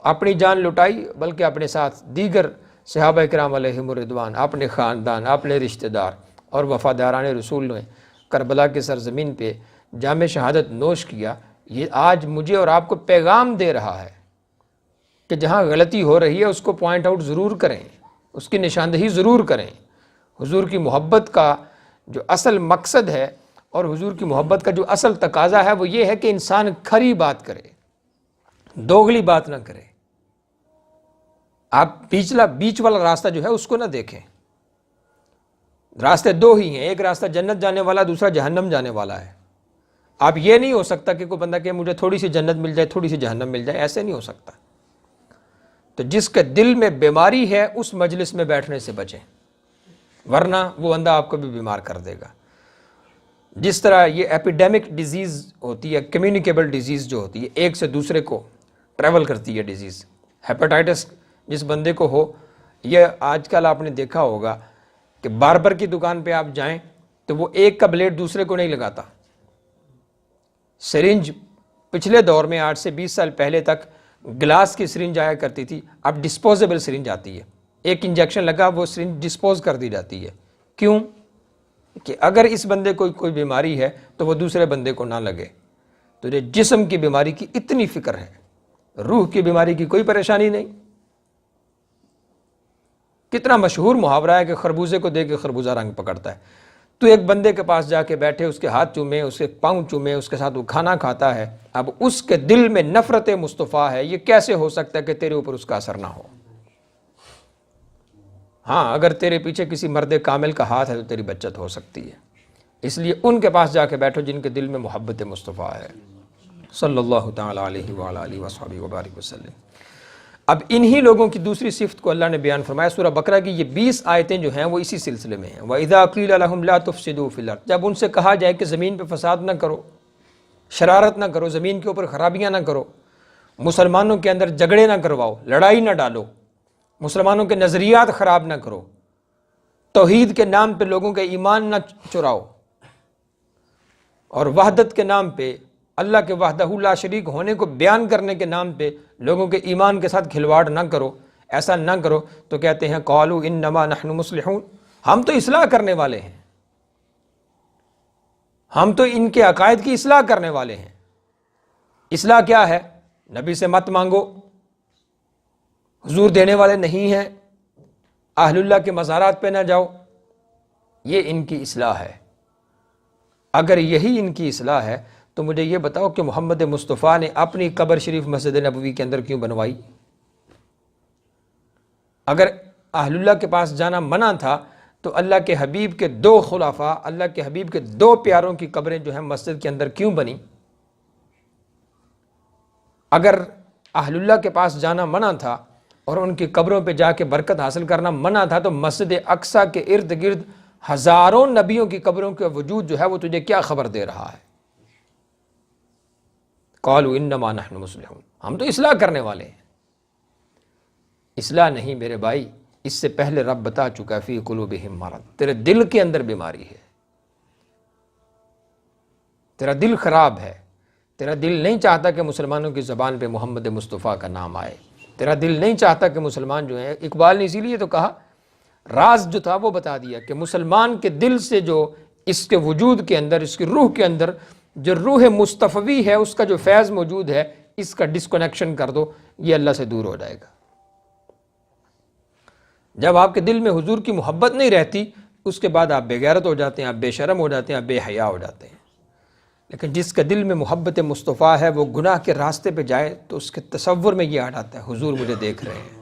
S2: اپنی جان لٹائی بلکہ اپنے ساتھ دیگر صحابہ کرام علیہم الرضوان، اپنے خاندان، اپنے رشتہ دار اور وفاداران رسول نے کربلا کے سرزمین پہ جام شہادت نوش کیا. یہ آج مجھے اور آپ کو پیغام دے رہا ہے کہ جہاں غلطی ہو رہی ہے اس کو پوائنٹ آؤٹ ضرور کریں، اس کی نشاندہی ضرور کریں. حضور کی محبت کا جو اصل مقصد ہے اور حضور کی محبت کا جو اصل تقاضا ہے وہ یہ ہے کہ انسان کھری بات کرے، دوغلی بات نہ کرے. آپ بیچ والا راستہ جو ہے اس کو نہ دیکھیں. راستے 2 ہی ہیں، ایک راستہ جنت جانے والا، دوسرا جہنم جانے والا ہے. آپ یہ نہیں ہو سکتا کہ کوئی بندہ کہ مجھے تھوڑی سی جنت مل جائے تھوڑی سی جہنم مل جائے، ایسے نہیں ہو سکتا. تو جس کے دل میں بیماری ہے اس مجلس میں بیٹھنے سے بچیں، ورنہ وہ بندہ آپ کو بھی بیمار کر دے گا. جس طرح یہ ایپیڈیمک ڈیزیز ہوتی ہے، کمیونیکیبل ڈیزیز جو ہوتی ہے، ایک سے دوسرے کو ٹریول کرتی ہے ڈیزیز. ہیپاٹائٹس جس بندے کو ہو، یہ آج کل آپ نے دیکھا ہوگا کہ باربر کی دکان پہ آپ جائیں تو وہ ایک کا بلیڈ دوسرے کو نہیں لگاتا. سرنج پچھلے دور میں 8 سے 20 سال پہلے تک گلاس کی سرنج آیا کرتی تھی، اب ڈسپوزیبل سرنج آتی ہے. ایک انجیکشن لگا وہ سرنج ڈسپوز کر دی جاتی ہے. کیوں؟ کہ اگر اس بندے کو کوئی بیماری ہے تو وہ دوسرے بندے کو نہ لگے. تو یہ جسم کی بیماری کی اتنی فکر ہے، روح کی بیماری کی کوئی پریشانی نہیں. کتنا مشہور محاورہ ہے کہ خربوزے کو دے کے خربوزہ رنگ پکڑتا ہے. تو ایک بندے کے پاس جا کے بیٹھے، اس کے ہاتھ چومے، اس کے پاؤں چومے، اس کے ساتھ وہ کھانا کھاتا ہے، اب اس کے دل میں نفرت مصطفیٰ ہے. یہ کیسے ہو سکتا ہے کہ تیرے اوپر اس کا اثر نہ ہو؟ ہاں، اگر تیرے پیچھے کسی مرد کامل کا ہاتھ ہے تو تیری بچت ہو سکتی ہے. اس لیے ان کے پاس جا کے بیٹھو جن کے دل میں محبت مصطفیٰ ہے. صلی اللہ تعالی علیہ وعلی آلہ وصحبہ وبارک وسلم. اب انہی لوگوں کی دوسری صفت کو اللہ نے بیان فرمایا. سورہ بقرہ کی یہ 20 آیتیں جو ہیں وہ اسی سلسلے میں ہیں. وَإِذَا قِيلَ لَهُمْ لَا تُفْسِدُوا فِي الْأَرْضِ، جب ان سے کہا جائے کہ زمین پہ فساد نہ کرو، شرارت نہ کرو، زمین کے اوپر خرابیاں نہ کرو، مسلمانوں کے اندر جھگڑے نہ کرواؤ، لڑائی نہ ڈالو، مسلمانوں کے نظریات خراب نہ کرو، توحید کے نام پہ لوگوں کے ایمان نہ چراؤ، اور وحدت کے نام پہ، اللہ کے وحدہ لا شریک ہونے کو بیان کرنے کے نام پہ لوگوں کے ایمان کے ساتھ کھلواڑ نہ کرو، ایسا نہ کرو. تو کہتے ہیں قالوا انما نحن مصلحون، ہم تو اصلاح کرنے والے ہیں، ہم تو ان کے عقائد کی اصلاح کرنے والے ہیں. اصلاح کیا ہے؟ نبی سے مت مانگو، حضور دینے والے نہیں ہیں، اہل اللہ کے مزارات پہ نہ جاؤ. یہ ان کی اصلاح ہے. اگر یہی ان کی اصلاح ہے تو مجھے یہ بتاؤ کہ محمد مصطفیٰ نے اپنی قبر شریف مسجد نبوی کے اندر کیوں بنوائی؟ اگر اہل اللہ کے پاس جانا منع تھا تو اللہ کے حبیب کے 2 خلفاء، اللہ کے حبیب کے 2 پیاروں کی قبریں جو ہیں مسجد کے اندر کیوں بنی؟ اگر اہل اللہ کے پاس جانا منع تھا اور ان کی قبروں پہ جا کے برکت حاصل کرنا منع تھا تو مسجد اقصیٰ کے ارد گرد ہزاروں نبیوں کی قبروں کے وجود جو ہے وہ تجھے کیا خبر دے رہا ہے؟ قالوا انما نحن مصلحون، ہم تو اصلاح کرنے والے ہیں. اصلاح نہیں میرے بھائی، اس سے پہلے رب بتا چکا فی قلوبہم مرض، تیرے دل کے اندر بیماری ہے، تیرا دل خراب ہے. تیرا دل نہیں چاہتا کہ مسلمانوں کی زبان پہ محمد مصطفیٰ کا نام آئے. تیرا دل نہیں چاہتا کہ مسلمان جو ہیں، اقبال نے اسی لیے تو کہا، راز جو تھا وہ بتا دیا کہ مسلمان کے دل سے جو اس کے وجود کے اندر، اس کی روح کے اندر جو روح مصطفی ہے، اس کا جو فیض موجود ہے، اس کا ڈسکنیکشن کر دو، یہ اللہ سے دور ہو جائے گا. جب آپ کے دل میں حضور کی محبت نہیں رہتی اس کے بعد آپ بے غیرت ہو جاتے ہیں، آپ بے شرم ہو جاتے ہیں، آپ بے حیا ہو جاتے ہیں۔ لیکن جس کے دل میں محبت مصطفیٰ ہے وہ گناہ کے راستے پہ جائے تو اس کے تصور میں یہ آ جاتا ہے حضور مجھے دیکھ رہے ہیں،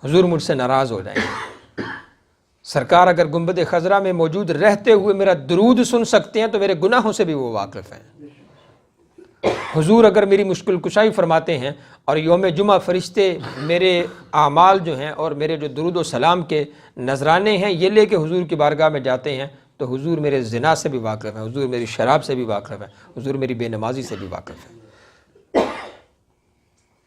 S2: حضور مجھ سے ناراض ہو جائیں گے۔ سرکار اگر گنبد خضرا میں موجود رہتے ہوئے میرا درود سن سکتے ہیں تو میرے گناہوں سے بھی وہ واقف ہیں۔ حضور اگر میری مشکل کشائی فرماتے ہیں اور یوم جمعہ فرشتے میرے اعمال جو ہیں اور میرے جو درود و سلام کے نذرانے ہیں یہ لے کے حضور کی بارگاہ میں جاتے ہیں تو حضور میرے زنا سے بھی واقف ہیں، حضور میری شراب سے بھی واقف ہیں، حضور میری بے نمازی سے بھی واقف ہیں۔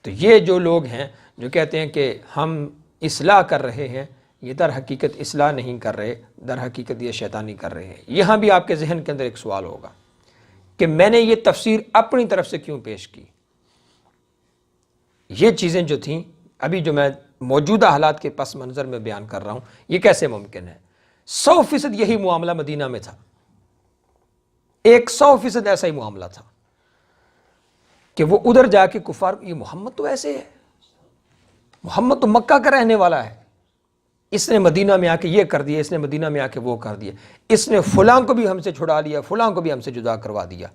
S2: تو یہ جو لوگ ہیں جو کہتے ہیں کہ ہم اصلاح کر رہے ہیں، یہ در حقیقت اصلاح نہیں کر رہے، در حقیقت یہ شیطانی کر رہے ہیں۔ یہاں بھی آپ کے ذہن کے اندر ایک سوال ہوگا کہ میں نے یہ تفسیر اپنی طرف سے کیوں پیش کی؟ یہ چیزیں جو تھیں ابھی جو میں موجودہ حالات کے پس منظر میں بیان کر رہا ہوں یہ کیسے ممکن ہے؟ 100% یہی معاملہ مدینہ میں تھا، 100% ایسا ہی معاملہ تھا کہ وہ ادھر جا کے کفار، یہ محمد تو ایسے ہے، محمد تو مکہ کا رہنے والا ہے، اس نے مدینہ میں آ کے یہ کر دیا، اس نے مدینہ میں آ کے وہ کر دیا، اس نے فلاں کو بھی ہم سے چھڑا لیا، فلاں کو بھی ہم سے جدا کروا دیا۔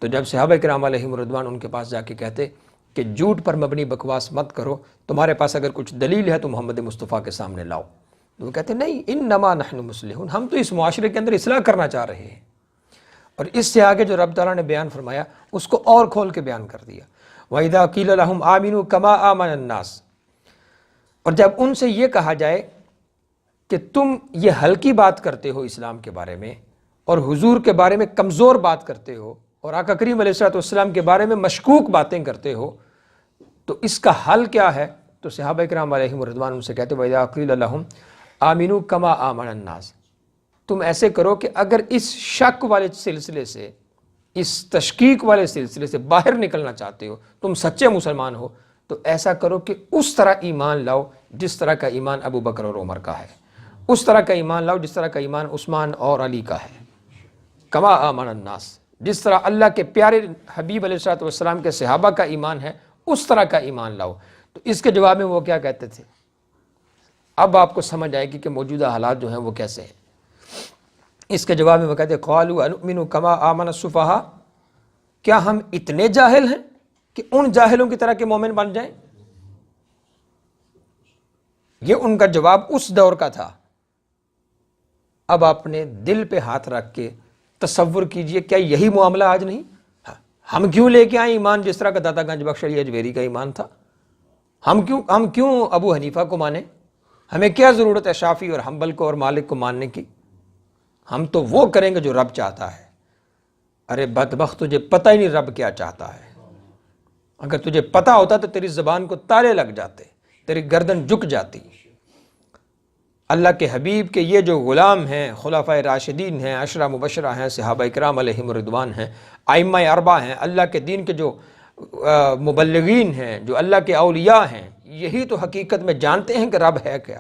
S2: تو جب صحابہ کرام علیہم رضوان ان کے پاس جا کے کہتے کہ جھوٹ پر مبنی بکواس مت کرو، تمہارے پاس اگر کچھ دلیل ہے تو محمد مصطفیٰ کے سامنے لاؤ، تو وہ کہتے نہیں، انما نحن مصلحون، ہم تو اس معاشرے کے اندر اصلاح کرنا چاہ رہے ہیں۔ اور اس سے آگے جو رب تعالیٰ نے بیان فرمایا اس کو اور کھول کے بیان کر دیا، وَإِذَا قِيلَ لَهُمْ آمِنُوا كَمَا آمَنَ النَّاسِ، اور جب ان سے یہ کہا جائے کہ تم یہ ہلکی بات کرتے ہو اسلام کے بارے میں اور حضور کے بارے میں کمزور بات کرتے ہو اور آقا کریم علیہ السلام کے بارے میں مشکوک باتیں کرتے ہو، تو اس کا حل کیا ہے؟ تو صحابہ کرام علیہم رضوان ان سے کہتے وَإِذَا قِيلَ لَهُمْ آمِنُوا كَمَا آمَنَ النَّاسِ، تم ایسے کرو کہ اگر اس شک والے سلسلے سے، اس تشکیک والے سلسلے سے باہر نکلنا چاہتے ہو، تم سچے مسلمان ہو، تو ایسا کرو کہ اس طرح ایمان لاؤ جس طرح کا ایمان ابو بکر اور عمر کا ہے، اس طرح کا ایمان لاؤ جس طرح کا ایمان عثمان اور علی کا ہے، کما آمن الناس، جس طرح اللہ کے پیارے حبیب علیہ السلام کے صحابہ کا ایمان ہے اس طرح کا ایمان لاؤ۔ تو اس کے جواب میں وہ کیا کہتے تھے؟ اب آپ کو سمجھ آئے گی کہ موجودہ حالات جو ہیں وہ کیسے ہیں۔ اس کے جواب میں وہ کہتے قالوا انؤمن کما آمن السفہاء، کیا ہم اتنے جاہل ہیں کہ ان جاہلوں کی طرح کے مومن بن جائیں؟ یہ ان کا جواب اس دور کا تھا۔ اب آپ نے دل پہ ہاتھ رکھ کے تصور کیجئے، کیا یہی معاملہ آج نہیں؟ ہم کیوں لے کے آئیں ایمان جس طرح کا داتا گنج بخش علی اجمیری کا ایمان تھا؟ ہم کیوں ابو حنیفہ کو مانیں؟ ہمیں کیا ضرورت ہے شافعی اور حنبل کو اور مالک کو ماننے کی؟ ہم تو وہ کریں گے جو رب چاہتا ہے۔ ارے بدبخت، تجھے پتہ ہی نہیں رب کیا چاہتا ہے۔ اگر تجھے پتہ ہوتا تو تیری زبان کو تالے لگ جاتے، تیری گردن جھک جاتی۔ اللہ کے حبیب کے یہ جو غلام ہیں، خلفائے راشدین ہیں، عشرہ مبشرہ ہیں، صحابہ کرام علیہم رضوان ہیں، ائمہ اربعہ ہیں، اللہ کے دین کے جو مبلغین ہیں، جو اللہ کے اولیاء ہیں، یہی تو حقیقت میں جانتے ہیں کہ رب ہے کیا۔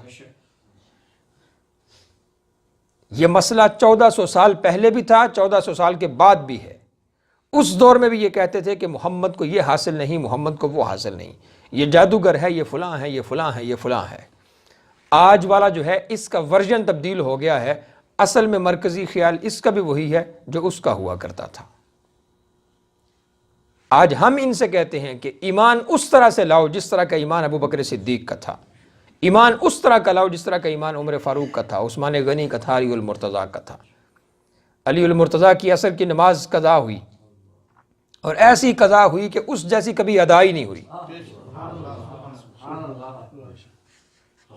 S2: یہ مسئلہ 1400 سال پہلے بھی تھا، 1400 سال کے بعد بھی ہے۔ اس دور میں بھی یہ کہتے تھے کہ محمد کو یہ حاصل نہیں، محمد کو وہ حاصل نہیں، یہ جادوگر ہے، یہ فلاں ہے، یہ فلاں ہے، یہ فلاں ہے۔ آج والا جو ہے اس کا ورژن تبدیل ہو گیا ہے، اصل میں مرکزی خیال اس کا بھی وہی ہے جو اس کا ہوا کرتا تھا۔ آج ہم ان سے کہتے ہیں کہ ایمان اس طرح سے لاؤ جس طرح کا ایمان ابو بکر صدیق کا تھا، ایمان اس طرح کا لاؤ جس طرح کا ایمان عمر فاروق کا تھا، عثمان غنی کا تھا، علی المرتضیٰ کا تھا۔ علی المرتضیٰ کی عصر کی نماز قضا ہوئی اور ایسی قضا ہوئی کہ اس جیسی کبھی ادا ہی نہیں ہوئی۔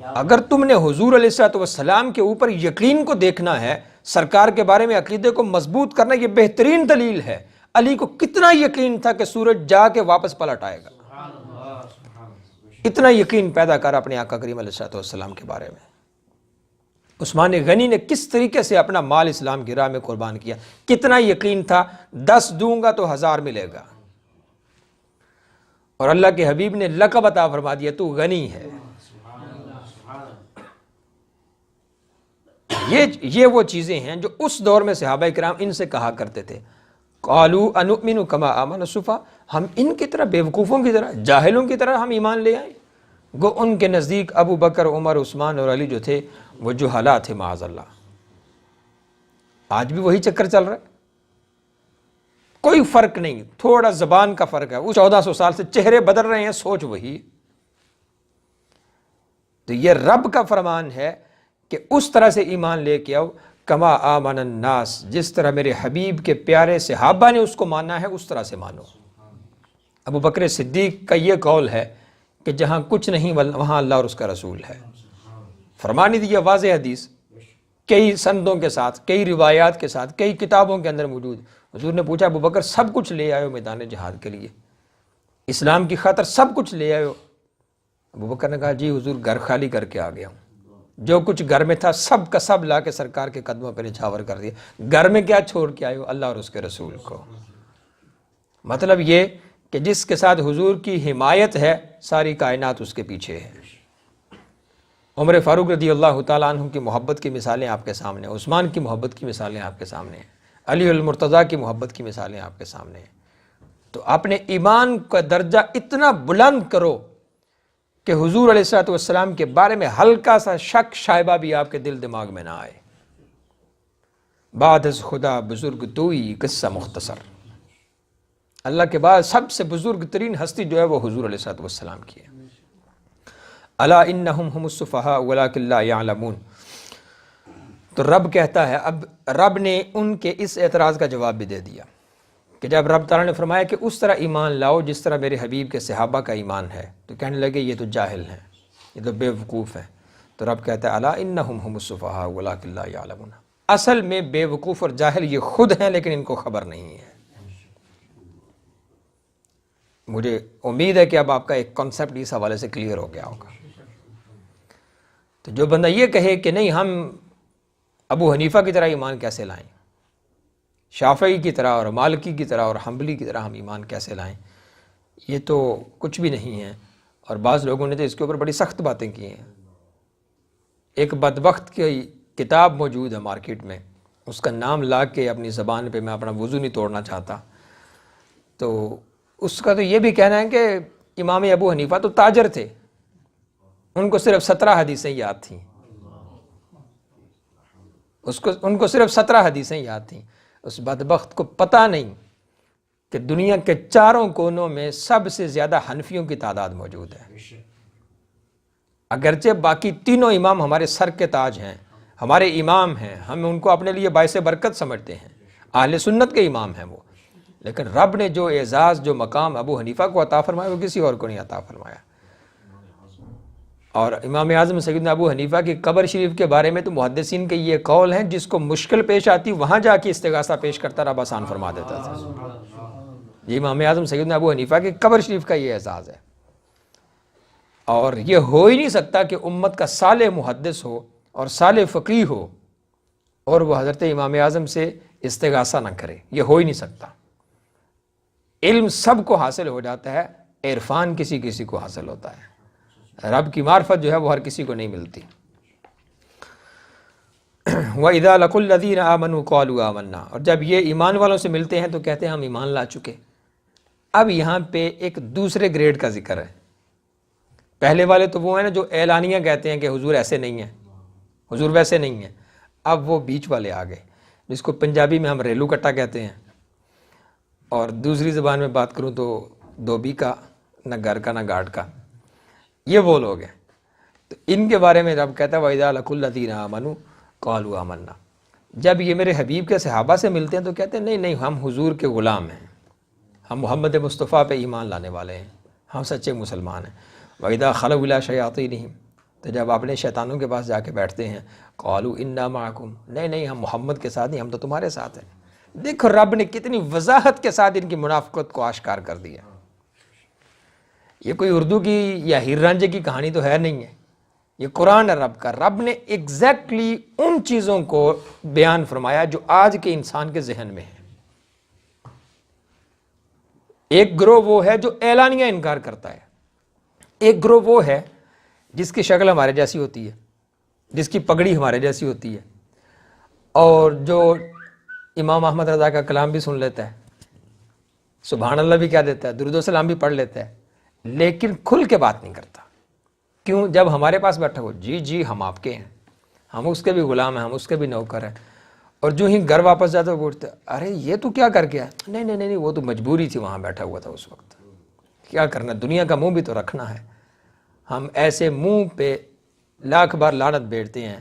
S2: اگر تم نے حضور علیہ السلام کے اوپر یقین کو دیکھنا ہے، سرکار کے بارے میں عقیدے کو مضبوط کرنا، یہ بہترین دلیل ہے۔ علی کو کتنا یقین تھا کہ سورج جا کے واپس پلٹ آئے گا، اتنا یقین پیدا کر اپنے آقا کریم علیہ السلام کے بارے میں۔ عثمان غنی نے کس طریقے سے اپنا مال اسلام کی راہ میں قربان کیا، کتنا یقین تھا، 10 دوں گا تو 1000 ملے گا۔ اور اللہ کے حبیب نے لقب عطا فرما دیا، تو غنی ہے۔ یہ وہ چیزیں ہیں جو اس دور میں صحابہ کرام ان سے کہا کرتے تھے، قالوا انؤمن کما آمن السفہاء، ہم ان کی طرح بیوقوفوں کی طرح، جاہلوں کی طرح ہم ایمان لے آئیں۔ گو ان کے نزدیک ابو بکر، عمر، عثمان اور علی جو تھے وہ جہلا تھے معاذ اللہ۔ آج بھی وہی چکر چل رہا ہے، کوئی فرق نہیں، تھوڑا زبان کا فرق ہے۔ وہ 1400 سال سے چہرے بدل رہے ہیں، سوچ وہی۔ تو یہ رب کا فرمان ہے کہ اس طرح سے ایمان لے کے آؤ کما آمن الناس، جس طرح میرے حبیب کے پیارے صحابہ نے اس کو مانا ہے اس طرح سے مانو۔ ابو بکر صدیق کا یہ قول ہے کہ جہاں کچھ نہیں وہاں اللہ اور اس کا رسول ہے۔ فرمانی دی واضح حدیث کئی سندوں کے ساتھ، کئی روایات کے ساتھ، کئی کتابوں کے اندر موجود۔ حضور نے پوچھا ابو بکر سب کچھ لے آئے ہو میدان جہاد کے لیے، اسلام کی خاطر سب کچھ لے آئے ہو؟ ابو بکر نے کہا جی حضور گھر خالی کر کے آ گیا ہوں، جو کچھ گھر میں تھا سب کا سب لا کے سرکار کے قدموں پہ نچھاور کر دیا۔ گھر میں کیا چھوڑ کے آئے ہو؟ اللہ اور اس کے رسول کو۔ مطلب یہ کہ جس کے ساتھ حضور کی حمایت ہے ساری کائنات اس کے پیچھے ہے۔ عمر فاروق رضی اللہ تعالیٰ عنہ کی محبت کی مثالیں آپ کے سامنے ہیں، عثمان کی محبت کی مثالیں آپ کے سامنے ہیں، علی المرتضیٰ کی محبت کی مثالیں آپ کے سامنے ہیں۔ تو اپنے ایمان کا درجہ اتنا بلند کرو کہ حضور علیہ الصلوۃ والسلام کے بارے میں ہلکا سا شک شائبہ بھی آپ کے دل دماغ میں نہ آئے۔ بعد از خدا بزرگ توئی قصہ مختصر، اللہ کے بعد سب سے بزرگ ترین ہستی جو ہے وہ حضور علیہ الصلوۃ والسلام کی ہے۔ الا انہم ہم السفہاء ولکن لا یعلمون۔ تو رب کہتا ہے، اب رب نے ان کے اس اعتراض کا جواب بھی دے دیا کہ جب رب تعالیٰ نے فرمایا کہ اس طرح ایمان لاؤ جس طرح میرے حبیب کے صحابہ کا ایمان ہے، تو کہنے لگے یہ تو جاہل ہیں، یہ تو بے وقوف ہیں۔ تو رب کہتا ہے الا انہم ہم السفہاء ولکن لا یعلمون، اصل میں بے وقوف اور جاہل یہ خود ہیں لیکن ان کو خبر نہیں ہے۔ مجھے امید ہے کہ اب آپ کا ایک کانسیپٹ اس حوالے سے کلیئر ہو گیا ہوگا۔ تو جو بندہ یہ کہے کہ نہیں ہم ابو حنیفہ کی طرح ایمان کیسے لائیں، شافعی کی طرح اور مالکی کی طرح اور حنبلی کی طرح ہم ایمان کیسے لائیں، یہ تو کچھ بھی نہیں ہے۔ اور بعض لوگوں نے تو اس کے اوپر بڑی سخت باتیں کی ہیں۔ ایک بدبخت کی کتاب موجود ہے مارکیٹ میں، اس کا نام لا کے اپنی زبان پہ میں اپنا وضو نہیں توڑنا چاہتا، تو اس کا تو یہ بھی کہنا ہے کہ امام ابو حنیفہ تو تاجر تھے، ان کو صرف 17 حدیثیں یاد تھیں، ان کو صرف 17 حدیثیں یاد تھیں۔ اس بدبخت کو پتہ نہیں کہ دنیا کے چاروں کونوں میں سب سے زیادہ حنفیوں کی تعداد موجود ہے۔ اگرچہ باقی تینوں امام ہمارے سر کے تاج ہیں، ہمارے امام ہیں، ہم ان کو اپنے لیے باعث برکت سمجھتے ہیں، اہل سنت کے امام ہیں وہ، لیکن رب نے جو اعزاز جو مقام ابو حنیفہ کو عطا فرمایا وہ کسی اور کو نہیں عطا فرمایا۔ اور امام اعظم سیدنا ابو حنیفہ کی قبر شریف کے بارے میں تو محدثین کے یہ قول ہیں جس کو مشکل پیش آتی وہاں جا کے استغاثہ پیش کرتا رب آسان فرما دیتا تھا۔ یہ امام اعظم سیدنا ابو حنیفہ کی قبر شریف کا یہ اعزاز ہے، اور یہ ہو ہی نہیں سکتا کہ امت کا صالح محدث ہو اور صالح فقیہ ہو اور وہ حضرت امام اعظم سے استغاثہ نہ کرے، یہ ہو ہی نہیں سکتا۔ علم سب کو حاصل ہو جاتا ہے، عرفان کسی کسی کو حاصل ہوتا ہے، رب کی معرفت جو ہے وہ ہر کسی کو نہیں ملتی۔ وَإِذَا لَقُوا الَّذِينَ آمَنُوا قَالُوا آمَنَّا، اور جب یہ ایمان والوں سے ملتے ہیں تو کہتے ہیں ہم ایمان لا چکے۔ اب یہاں پہ ایک دوسرے گریڈ کا ذکر ہے۔ پہلے والے تو وہ ہیں نا جو اعلانیہ کہتے ہیں کہ حضور ایسے نہیں ہیں، حضور ویسے نہیں ہیں۔ اب وہ بیچ والے آ گئے جس کو پنجابی میں ہم ریلو کٹا کہتے ہیں، اور دوسری زبان میں بات کروں تو دھوبی کا، نہ گھر کا نہ گاٹ کا، یہ وہ لوگ ہیں۔ تو ان کے بارے میں رب کہتا ہے وَإِذَا لَقُوا الَّذِينَ آمَنُوا قَالُوا آمَنَّا، جب یہ میرے حبیب کے صحابہ سے ملتے ہیں تو کہتے ہیں نہیں نہیں ہم حضور کے غلام ہیں، ہم محمد مصطفیٰ پہ ایمان لانے والے ہیں، ہم سچے مسلمان ہیں۔ وَإِذَا خَلَوْا إِلَىٰ شَيَاطِينِهِمْ، تو جب اپنے شیطانوں کے پاس جا کے بیٹھتے ہیں قَالُوا إِنَّا مَعَكُمْ، نہیں نہیں ہم محمد کے ساتھ نہیں، ہم تو تمہارے ساتھ ہیں۔ دیکھو رب نے کتنی وضاحت کے ساتھ ان کی منافقت کو آشکار کر دیا۔ یہ کوئی اردو کی یا ہیر رانجھے کی کہانی تو ہے نہیں ہے، یہ قرآن ہے رب کا۔ رب نے ایگزیکٹلی ان چیزوں کو بیان فرمایا جو آج کے انسان کے ذہن میں ہے۔ ایک گروہ وہ ہے جو اعلانیہ انکار کرتا ہے، ایک گروہ وہ ہے جس کی شکل ہمارے جیسی ہوتی ہے، جس کی پگڑی ہمارے جیسی ہوتی ہے، اور جو امام احمد رضا کا کلام بھی سن لیتا ہے، سبحان اللہ بھی کہہ دیتا ہے، درود و سلام بھی پڑھ لیتا ہے، لیکن کھل کے بات نہیں کرتا۔ کیوں؟ جب ہمارے پاس بیٹھا ہو جی جی ہم آپ کے ہیں، ہم اس کے بھی غلام ہیں، ہم اس کے بھی نوکر ہیں، اور جو ہی گھر واپس جاتے وہ بولتے ارے یہ تو کیا کر گیا؟ نہیں نہیں نہیں، وہ تو مجبوری تھی، وہاں بیٹھا ہوا تھا اس وقت، کیا کرنا، دنیا کا منہ بھی تو رکھنا ہے۔ ہم ایسے منہ پہ لاکھ بار لعنت بیٹھتے ہیں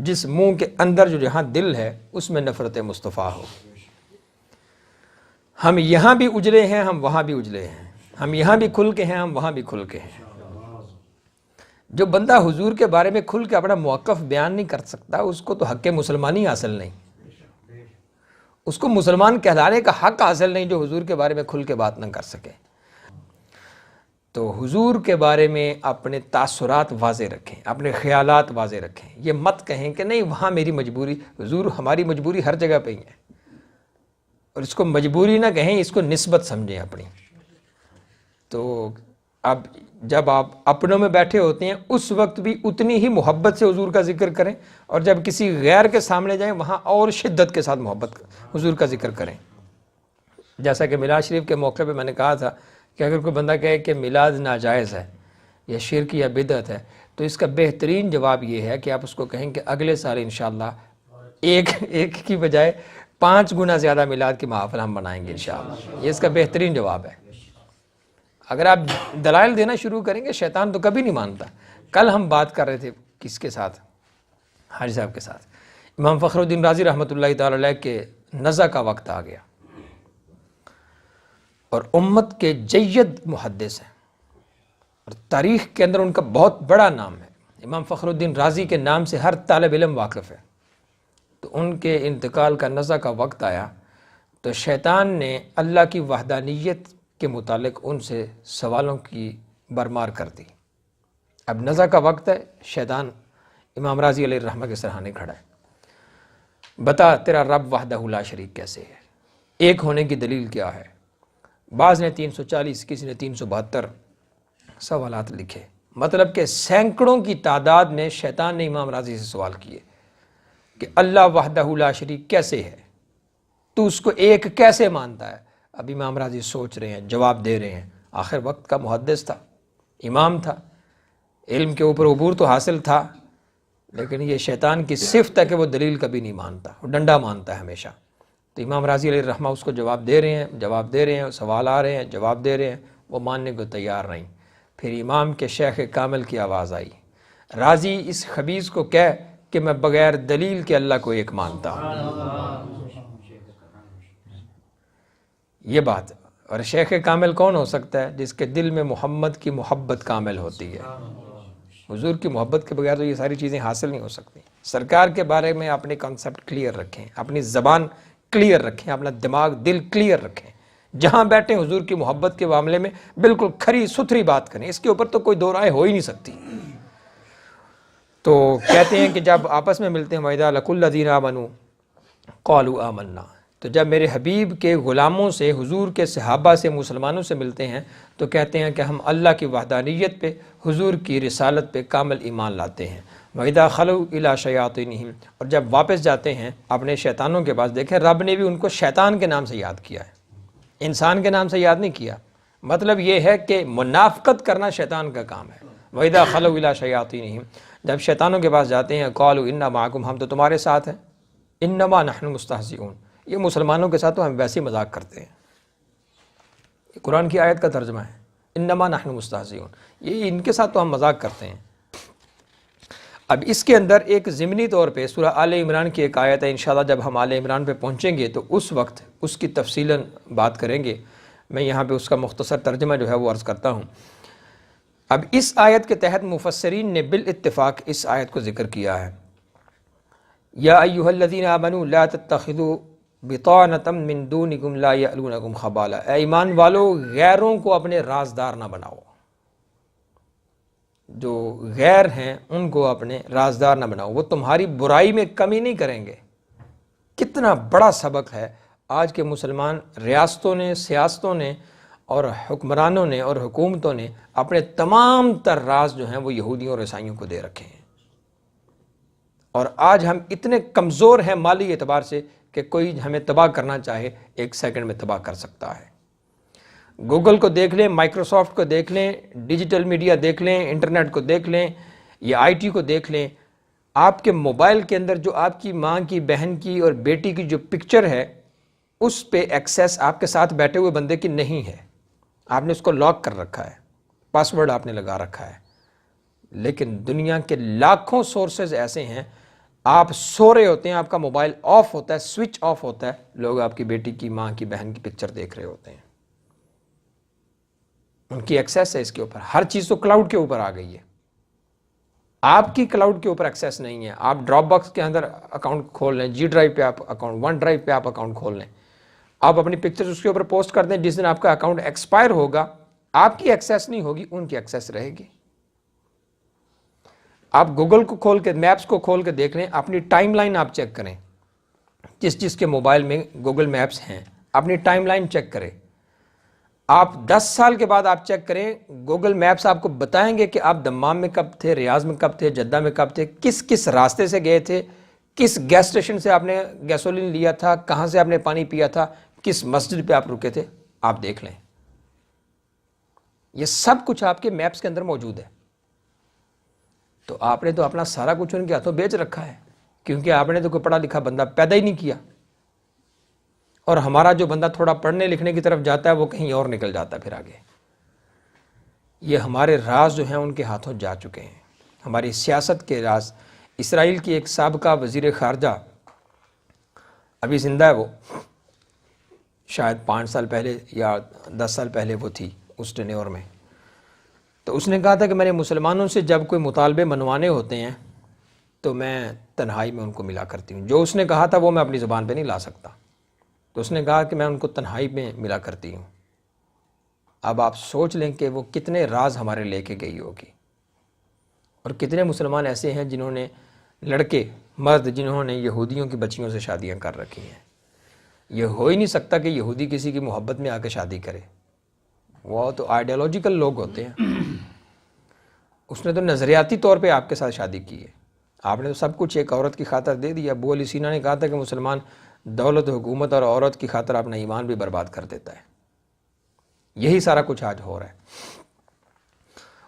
S2: جس منہ کے اندر جو جہاں دل ہے اس میں نفرت مصطفیٰ ہو۔ ہم یہاں بھی اجلے ہیں، ہم وہاں بھی اجلے ہیں، ہم یہاں بھی کھل کے ہیں، ہم وہاں بھی کھل کے ہیں۔ جو بندہ حضور کے بارے میں کھل کے اپنا موقف بیان نہیں کر سکتا اس کو تو حق مسلمانی حاصل نہیں، اس کو مسلمان کہلانے کا حق حاصل نہیں جو حضور کے بارے میں کھل کے بات نہ کر سکے۔ تو حضور کے بارے میں اپنے تاثرات واضح رکھیں، اپنے خیالات واضح رکھیں، یہ مت کہیں کہ نہیں وہاں میری مجبوری، حضور ہماری مجبوری ہر جگہ پہ ہی ہے، اور اس کو مجبوری نہ کہیں، اس کو نسبت سمجھیں اپنی۔ تو اب جب آپ اپنوں میں بیٹھے ہوتے ہیں اس وقت بھی اتنی ہی محبت سے حضور کا ذکر کریں، اور جب کسی غیر کے سامنے جائیں وہاں اور شدت کے ساتھ محبت حضور کا ذکر کریں۔ جیسا کہ میلاد شریف کے موقع پہ میں نے کہا تھا کہ اگر کوئی بندہ کہے کہ میلاد ناجائز ہے یا شرک یا بدعت ہے تو اس کا بہترین جواب یہ ہے کہ آپ اس کو کہیں کہ اگلے سال انشاءاللہ ایک کی بجائے 5 گنا زیادہ میلاد کی محافل ہم بنائیں گے انشاءاللہ۔ یہ اس کا بہترین جواب ہے۔ اگر آپ دلائل دینا شروع کریں گے شیطان تو کبھی نہیں مانتا۔ کل ہم بات کر رہے تھے کس کے ساتھ؟ حاجی صاحب کے ساتھ۔ امام فخر الدین رازی رحمۃ اللہ تعالی علیہ کے نزع کا وقت آ گیا، اور امت کے جید محدث ہیں اور تاریخ کے اندر ان کا بہت بڑا نام ہے۔ امام فخر الدین رازی کے نام سے ہر طالب علم واقف ہے۔ تو ان کے انتقال کا نزع کا وقت آیا تو شیطان نے اللہ کی وحدانیت کے متعلق ان سے سوالوں کی برمار کر دی۔ اب نزع کا وقت ہے، شیطان امام رازی علیہ الرحمہ کے سرہانے کھڑا ہے، بتا تیرا رب وحدہ لا شریک کیسے ہے، ایک ہونے کی دلیل کیا ہے؟ بعض نے 340، کسی نے 372 سوالات لکھے، مطلب کہ سینکڑوں کی تعداد میں شیطان نے امام رازی سے سوال کیے کہ اللہ وحدہ لا شریک کیسے ہے، تو اس کو ایک کیسے مانتا ہے؟ اب امام رازی سوچ رہے ہیں، جواب دے رہے ہیں، آخر وقت کا محدث تھا، امام تھا، علم کے اوپر عبور تو حاصل تھا، لیکن یہ شیطان کی صفت ہے کہ وہ دلیل کبھی نہیں مانتا، وہ ڈنڈا مانتا ہے ہمیشہ۔ تو امام رازی علیہ الرحمہ اس کو جواب دے رہے ہیں، سوال آ رہے ہیں، جواب دے رہے ہیں، وہ ماننے کو تیار نہیں۔ پھر امام کے شیخ کامل کی آواز آئی، رازی اس خبیث کو کہہ کہ میں بغیر دلیل کے اللہ کو ایک مانتا ہوں۔ یہ بات، اور شیخ کامل کون ہو سکتا ہے؟ جس کے دل میں محمد کی محبت کامل ہوتی ہے۔ حضور کی محبت کے بغیر تو یہ ساری چیزیں حاصل نہیں ہو سکتی۔ سرکار کے بارے میں اپنے کانسیپٹ کلیئر رکھیں، اپنی زبان کلیئر رکھیں، اپنا دماغ دل کلیئر رکھیں، جہاں بیٹھیں حضور کی محبت کے معاملے میں بالکل کھری ستھری بات کریں، اس کے اوپر تو کوئی دو رائے ہو ہی نہیں سکتی۔ تو کہتے ہیں کہ جب آپس میں ملتے ہیں وَإِذَا لَقُوا الَّذِينَ آمَنُوا قَالُوا آمَنَّا، تو جب میرے حبیب کے غلاموں سے، حضور کے صحابہ سے، مسلمانوں سے ملتے ہیں تو کہتے ہیں کہ ہم اللہ کی وحدانیت پہ، حضور کی رسالت پہ کامل ایمان لاتے ہیں۔ وَإِذَا خَلَوْا إِلَىٰ شَيَاطِينِهِمْ، اور جب واپس جاتے ہیں اپنے شیطانوں کے پاس، دیکھیں رب نے بھی ان کو شیطان کے نام سے یاد کیا ہے، انسان کے نام سے یاد نہیں کیا۔ مطلب یہ ہے کہ منافقت کرنا شیطان کا کام ہے۔ وَإِذَا خَلَوْا إِلَىٰ شَيَاطِينِهِمْ، جب شیطانوں کے پاس جاتے ہیں قَالُوا إِنَّا مَعَكُمْ، ہم تو تمہارے ساتھ ہیں، إِنَّمَا نَحْنُ مُسْتَهْزِئُونَ، یہ مسلمانوں کے ساتھ تو ہم ویسے ہی مذاق کرتے ہیں۔ یہ قرآن کی آیت کا ترجمہ ہے، انما نحن مستہزئون، یہ ان کے ساتھ تو ہم مذاق کرتے ہیں۔ اب اس کے اندر ایک ضمنی طور پہ سورہ آل عمران کی ایک آیت ہے، انشاءاللہ جب ہم آل عمران پہ پہنچیں گے تو اس وقت اس کی تفصیلاً بات کریں گے۔ میں یہاں پہ اس کا مختصر ترجمہ جو ہے وہ عرض کرتا ہوں۔ اب اس آیت کے تحت مفسرین نے بالاتفاق اس آیت کو ذکر کیا ہے، یا ایھا الذین آمنوا لا تتخذوا بطانۃ من دونکم لا یألونکم خبالا، اے ایمان والو غیروں کو اپنے رازدار نہ بناؤ، جو غیر ہیں ان کو اپنے رازدار نہ بناؤ، وہ تمہاری برائی میں کمی نہیں کریں گے۔ کتنا بڑا سبق ہے آج کے مسلمان ریاستوں نے، سیاستوں نے اور حکمرانوں نے اور حکومتوں نے اپنے تمام تر راز جو ہیں وہ یہودیوں اور عیسائیوں کو دے رکھے ہیں، اور آج ہم اتنے کمزور ہیں مالی اعتبار سے کہ کوئی ہمیں تباہ کرنا چاہے 1 سیکنڈ میں تباہ کر سکتا ہے۔ گوگل کو دیکھ لیں، مائکروسافٹ کو دیکھ لیں، ڈیجیٹل میڈیا دیکھ لیں، انٹرنیٹ کو دیکھ لیں یا آئی ٹی کو دیکھ لیں، آپ کے موبائل کے اندر جو آپ کی ماں کی، بہن کی اور بیٹی کی جو پکچر ہے اس پہ ایکسیس آپ کے ساتھ بیٹھے ہوئے بندے کی نہیں ہے. آپ نے اس کو لاک کر رکھا ہے، پاس ورڈ آپ نے لگا رکھا ہے. لیکن دنیا کے لاکھوں سورسز ایسے ہیں، آپ سو رہے ہوتے ہیں، آپ کا موبائل آف ہوتا ہے، سوئچ آف ہوتا ہے، لوگ آپ کی بیٹی کی، ماں کی، بہن کی پکچر دیکھ رہے ہوتے ہیں. ان کی ایکسیس ہے اس کے اوپر. ہر چیز تو کلاؤڈ کے اوپر آ گئی ہے، آپ کی کلاؤڈ کے اوپر ایکسیس نہیں ہے. آپ ڈراپ باکس کے اندر اکاؤنٹ کھول لیں، جی ڈرائیو پہ آپ اکاؤنٹ، ون ڈرائیو پہ آپ اکاؤنٹ کھول لیں، آپ اپنی پکچر اس کے اوپر پوسٹ کر دیں. جس دن آپ کا اکاؤنٹ ایکسپائر ہوگا آپ کی ایکسیس نہیں ہوگی، ان کی ایکسیس رہے گی. آپ گوگل کو کھول کے، میپس کو کھول کے دیکھ لیں، اپنی ٹائم لائن آپ چیک کریں. جس کے موبائل میں گوگل میپس ہیں اپنی ٹائم لائن چیک کریں. آپ 10 سال کے بعد آپ چیک کریں، گوگل میپس آپ کو بتائیں گے کہ آپ دمام میں کب تھے، ریاض میں کب تھے، جدہ میں کب تھے، کس کس راستے سے گئے تھے، کس گیس اسٹیشن سے آپ نے گیسولین لیا تھا، کہاں سے آپ نے پانی پیا تھا، کس مسجد پہ آپ رکے تھے. آپ دیکھ لیں، یہ سب کچھ آپ کے میپس کے اندر موجود ہے. تو آپ نے تو اپنا سارا کچھ ان کے ہاتھوں بیچ رکھا ہے، کیونکہ آپ نے تو کوئی پڑھا لکھا بندہ پیدا ہی نہیں کیا. اور ہمارا جو بندہ تھوڑا پڑھنے لکھنے کی طرف جاتا ہے وہ کہیں اور نکل جاتا ہے پھر آگے. یہ ہمارے راز جو ہیں ان کے ہاتھوں جا چکے ہیں، ہماری سیاست کے راز. اسرائیل کی ایک سابقہ وزیر خارجہ ابھی زندہ ہے، وہ شاید 5 سال پہلے یا 10 سال پہلے وہ تھی اس ٹینیور میں. تو اس نے کہا تھا کہ میں نے مسلمانوں سے جب کوئی مطالبے منوانے ہوتے ہیں تو میں تنہائی میں ان کو ملا کرتی ہوں. جو اس نے کہا تھا وہ میں اپنی زبان پہ نہیں لا سکتا، تو اس نے کہا کہ میں ان کو تنہائی میں ملا کرتی ہوں. اب آپ سوچ لیں کہ وہ کتنے راز ہمارے لے کے گئی ہوگی. اور کتنے مسلمان ایسے ہیں جنہوں نے، لڑکے مرد جنہوں نے یہودیوں کی بچیوں سے شادیاں کر رکھی ہیں. یہ ہو ہی نہیں سکتا کہ یہودی کسی کی محبت میں آ کے شادی کرے، وہ تو آئیڈیالوجیکل لوگ ہوتے ہیں. اس نے تو نظریاتی طور پہ آپ کے ساتھ شادی کی ہے، آپ نے تو سب کچھ ایک عورت کی خاطر دے دیا. ابو علی سینا نے کہا تھا کہ مسلمان دولت، حکومت اور عورت کی خاطر اپنا ایمان بھی برباد کر دیتا ہے. یہی سارا کچھ آج ہو رہا ہے.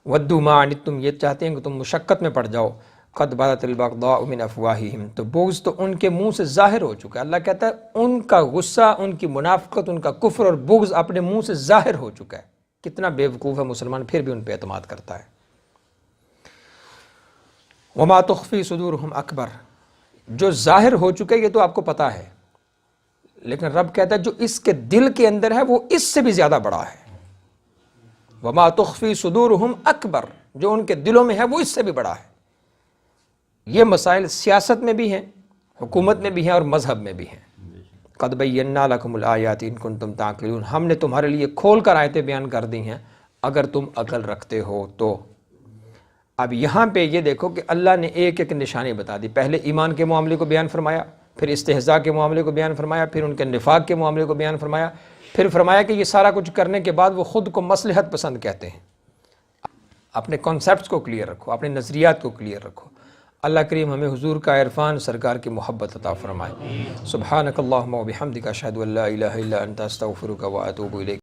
S2: ودوا ما عنتم، یہ چاہتے ہیں کہ تم مشقت میں پڑ جاؤ. قد بدت البغضاء من افواہہم، تو بغض تو ان کے منہ سے ظاہر ہو چکا ہے. اللہ کہتا ہے ان کا غصہ، ان کی منافقت، ان کا کفر اور بغض اپنے منہ سے ظاہر ہو چکا ہے. کتنا بے وقوف ہے مسلمان، پھر بھی ان پہ اعتماد کرتا ہے. وما تخفی صدورہم اکبر، جو ظاہر ہو چکا ہے یہ تو آپ کو پتا ہے، لیکن رب کہتا ہے جو اس کے دل کے اندر ہے وہ اس سے بھی زیادہ بڑا ہے. وما تخفی صدورہم اکبر، جو ان کے دلوں میں ہے وہ اس سے بھی بڑا ہے. یہ مسائل سیاست میں بھی ہیں، حکومت میں بھی ہیں اور مذہب میں بھی ہیں. قد بینا لکم الآیات ان کنتم تعقلون، ہم نے تمہارے لیے کھول کر آیتیں بیان کر دی ہیں اگر تم عقل رکھتے ہو تو. اب یہاں پہ یہ دیکھو کہ اللہ نے ایک ایک نشانی بتا دی. پہلے ایمان کے معاملے کو بیان فرمایا، پھر استہزاء کے معاملے کو بیان فرمایا، پھر ان کے نفاق کے معاملے کو بیان فرمایا، پھر فرمایا کہ یہ سارا کچھ کرنے کے بعد وہ خود کو مصلحت پسند کہتے ہیں. اپنے کانسیپٹس کو کلیئر رکھو، اپنے نظریات کو کلیئر رکھو. اللہ کریم ہمیں حضور کا عرفان، سرکار کی محبت عطا فرمائے. سبحانک اللہم و بحمدک، اشہد ان لا الہ الا انت، استغفرک و اتوب الیک.